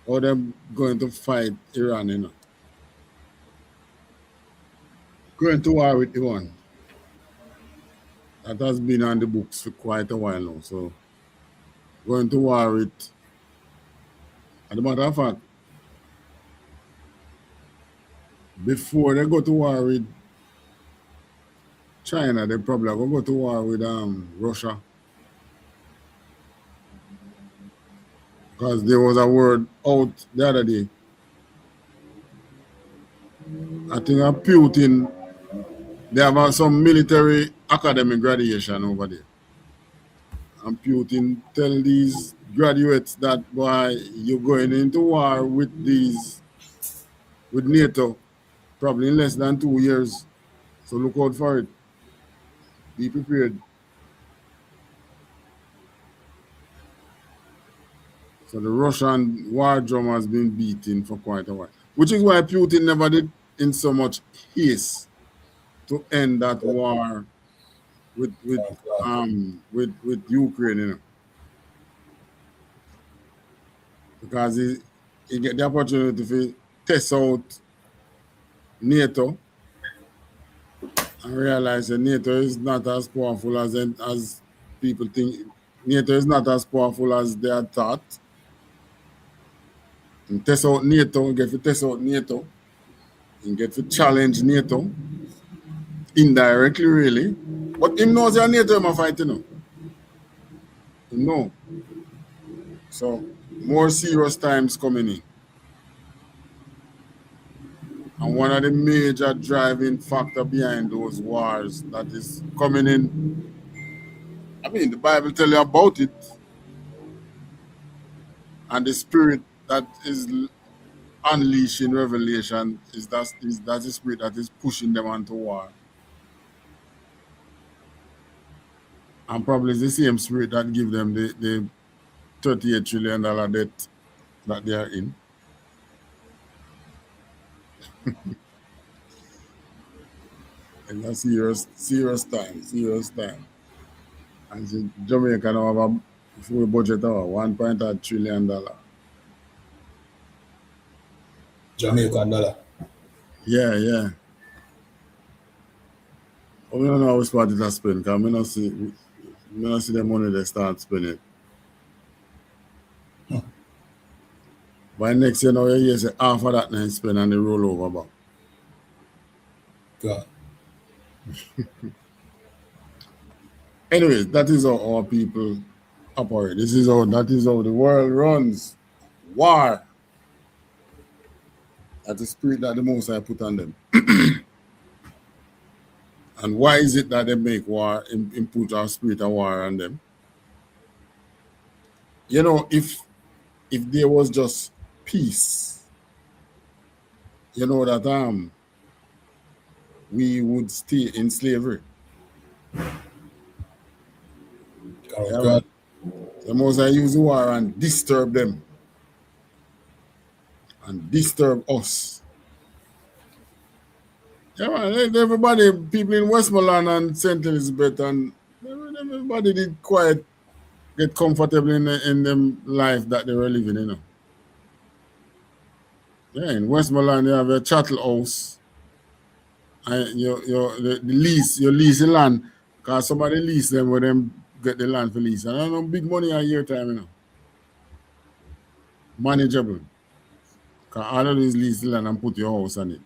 Or they're going to fight Iran, you know. Going to war with Iran. That has been on the books for quite a while now. So going to war with, as a matter of fact, before they go to war with China, they probably are going to go to war with Russia. Because there was a word out the other day. I think Putin, they have some military academy graduation over there. And Putin tell these graduates that, boy, you're going into war with NATO, probably in less than 2 years. So look out for it. Be prepared. So the Russian war drum has been beaten for quite a while, which is why Putin never did in so much haste to end that war with Ukraine, you know, because he get the opportunity to test out NATO and realize that NATO is not as powerful as people think. NATO is not as powerful as they had thought. And test out NATO, get to test out NATO, and get to challenge NATO indirectly, really. But him knows that NATO is fighting, you know. Him know. So more serious times coming in. And one of the major driving factor behind those wars that is coming in, I mean, the Bible tells you about it. And the spirit that is unleashed in Revelation is that's the spirit that is pushing them onto war. And probably it's the same spirit that give them the $38 trillion debt that they are in. And that's serious time. And so Jamaica now have a full budget of $1.8 trillion. Jamaican dollar. Yeah. But we don't know how much part it has spent, because we don't see the money they start spending. By next year, now you say half of that now spend and they roll over back. God. Anyways, that is how our people operate. That is how the world runs. War. That's the spirit that the Most High put on them. And why is it that they make war, put our spirit of war on them? You know, if there was just peace, you know that we would stay in slavery. Oh, God. The Most High use war and disturb them. And disturb us. Yeah, man, everybody, people in Westmoreland and St. Elizabeth, and everybody did quite get comfortable in them life that they were living, you know. Yeah, in Westmoreland, you have a chattel house. And you lease the land, because somebody lease them where them get the land for lease. And I know big money a year time, you know. Manageable. Because all of these lease the land and put your house on it.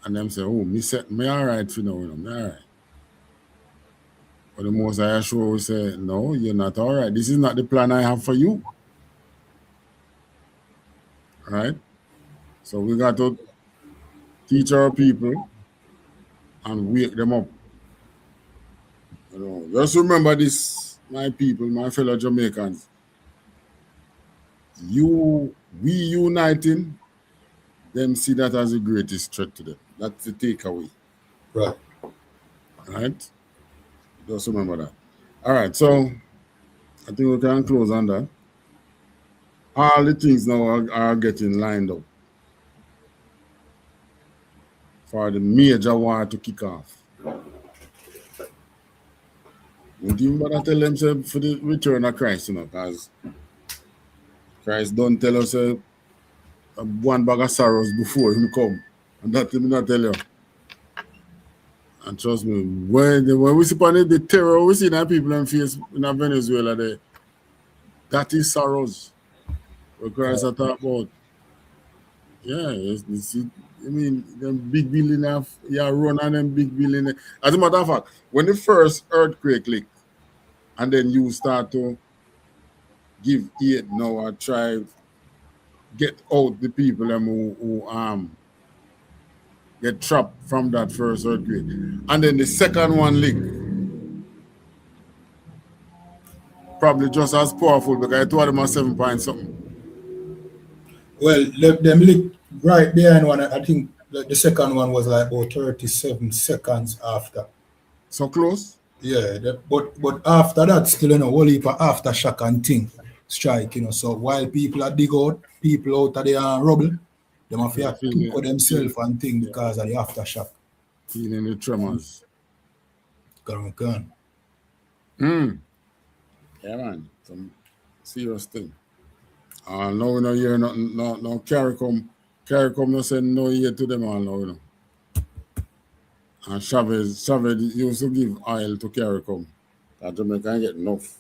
And them say, oh, me all right for now, me all right. But the Most High Yeshua will say, no, you're not all right. This is not the plan I have for you. Right? So we got to teach our people and wake them up. You know, just remember this, my people, my fellow Jamaicans. We uniting, them see that as the greatest threat to them. That's the takeaway. Right. Right? Just remember that. All right, so I think we can close on that. All the things now are getting lined up for the major war to kick off. Don't even bother tell them for the return of Christ, you know, because Christ don't tell us one bag of sorrows before him come. And that him not tell you. And trust me, when we see the terror we see that people in face in Venezuela, that is sorrows. What Christ talk about. Yeah, I mean, them big building run on them big building. As a matter of fact, when the first earthquake licked, and then you start to give aid now or try get out the people who get trapped from that first earthquake. And then the second one licked. Probably just as powerful because I told them a 7 point something. Well, them licked right behind one. I think the second one was like about 37 seconds after. So close? Yeah, but after that, still, you know, whole heap of aftershock and thing strike, you know. So while people are dig out, people out of the rubble, they have to cook themselves and thing because of the aftershock. Feeling the tremors. Can. Yeah, man. Some serious thing. Now we don't hear nothing, no CARICOM no send no ear to them all now, you know. And Chavez used to give oil to CARICOM. That Jamaica can't get enough.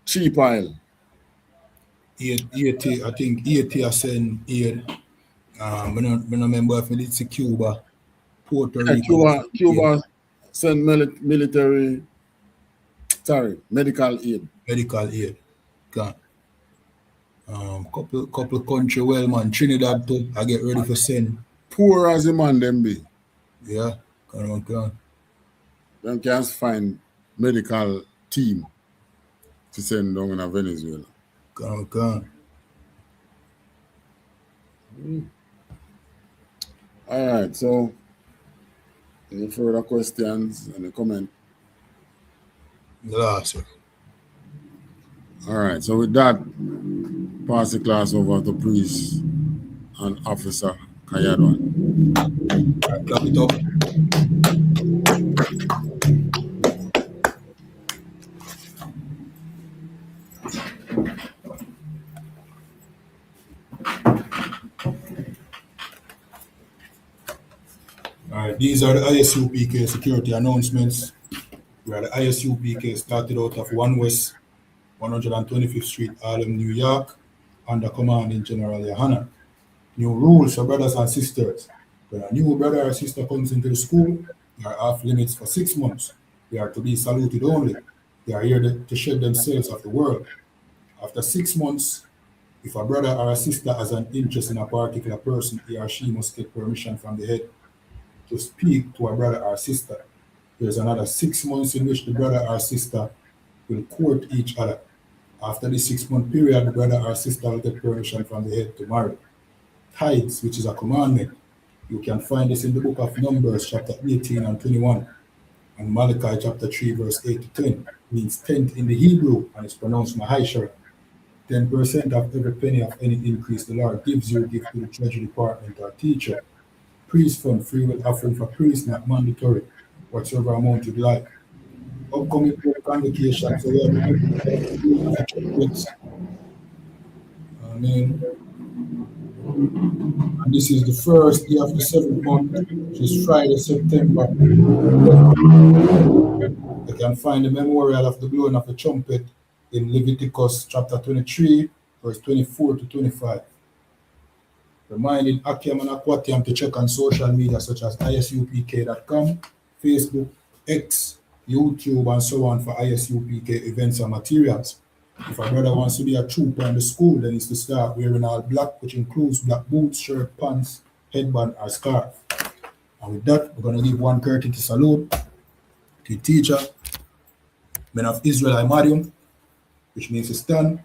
Cheap oil. I think EAT are send aid. I don't remember if it's Cuba, Puerto Rico. Cuba send medical aid. Medical aid. Couple country well, man. Trinidad too. I get ready for send. Poor as the man them be. Yeah, can. Them can't find medical team to send down in Venezuela. Can. All right, so any further questions, any comment? Last. All right, so with that, pass the class over to Priest and Officer Kayadwan. Clap it up. All right, these are the ISUPK security announcements. Where the ISUPK started out of 1 West 125th Street, Harlem, New York, under commanding General YAHANNA. New rules for brothers and sisters. When a new brother or sister comes into the school, they are off limits for 6 months. They are to be saluted only. They are here to shed themselves of the world. After 6 months, if a brother or a sister has an interest in a particular person, he or she must get permission from the head to speak to a brother or sister. There's another 6 months in which the brother or sister will court each other. After the 6-month period, the brother or sister will get permission from the head to marry. Tithes, which is a commandment. You can find this in the book of Numbers, chapter 18 and 21, and Malachi, chapter 3, verse 8 to 10. Means tenth in the Hebrew, and it's pronounced Mahishar. 10% of every penny of any increase the Lord gives you, give to the treasury department or teacher. Priest fund, free will offering for priests, not mandatory, whatever amount you'd like. Upcoming convocation, so we have and this is the first day of the 7th month, which is Friday, September. You can find the memorial of the blowing of the trumpet in Leviticus chapter 23, verse 24 to 25. Reminding Akim and Aquatium to check on social media such as ISUPK.com, Facebook, X, YouTube, and so on for ISUPK events and materials. If a brother wants to be a trooper in the school, then he's to start wearing all black, which includes black boots, shirt, pants, headband, or scarf. And with that, we're going to give one courtesy salute to the teacher, men of Israel, Imadium, which means to stand.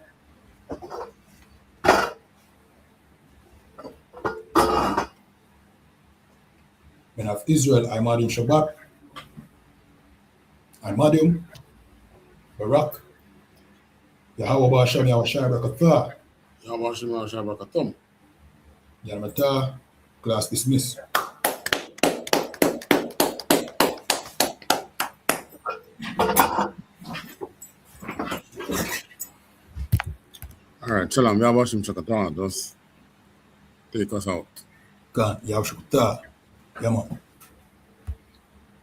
Men of Israel, Imadium Shabbat, Imadium, Barak, Yahawah Hashem, Yahweh Shai Barakatah, Yahweh Hashem, Yahweh Shai Barakatum. Yanamata, class dismissed. All right, Shalom, Yahweh Hashem Shakatah, just take us out. God, Yahweh Shakatah. Yeah, man.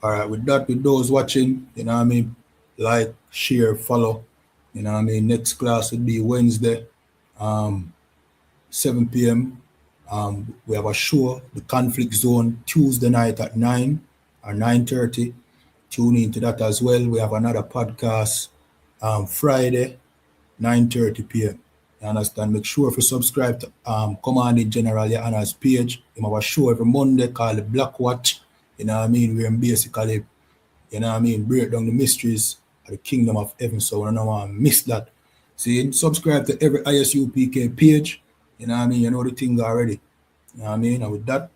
All right, with that, with those watching, you know what I mean, like, share, follow, you know what I mean. Next class would be Wednesday, 7 p.m. We have a show, The Conflict Zone, Tuesday night at 9 or 9:30. Tune into that as well. We have another podcast Friday, 9:30 p.m. You understand? Make sure if you subscribe to Commanding General YAHANNA's page. We have a show every Monday called the Black Watch. You know what I mean? We're basically, you know what I mean, break down the mysteries of the kingdom of heaven. So I don't want to miss that. See, subscribe to every ISUPK page. You know what I mean? You know the thing already. You know what I mean? And with that,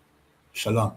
Shalom.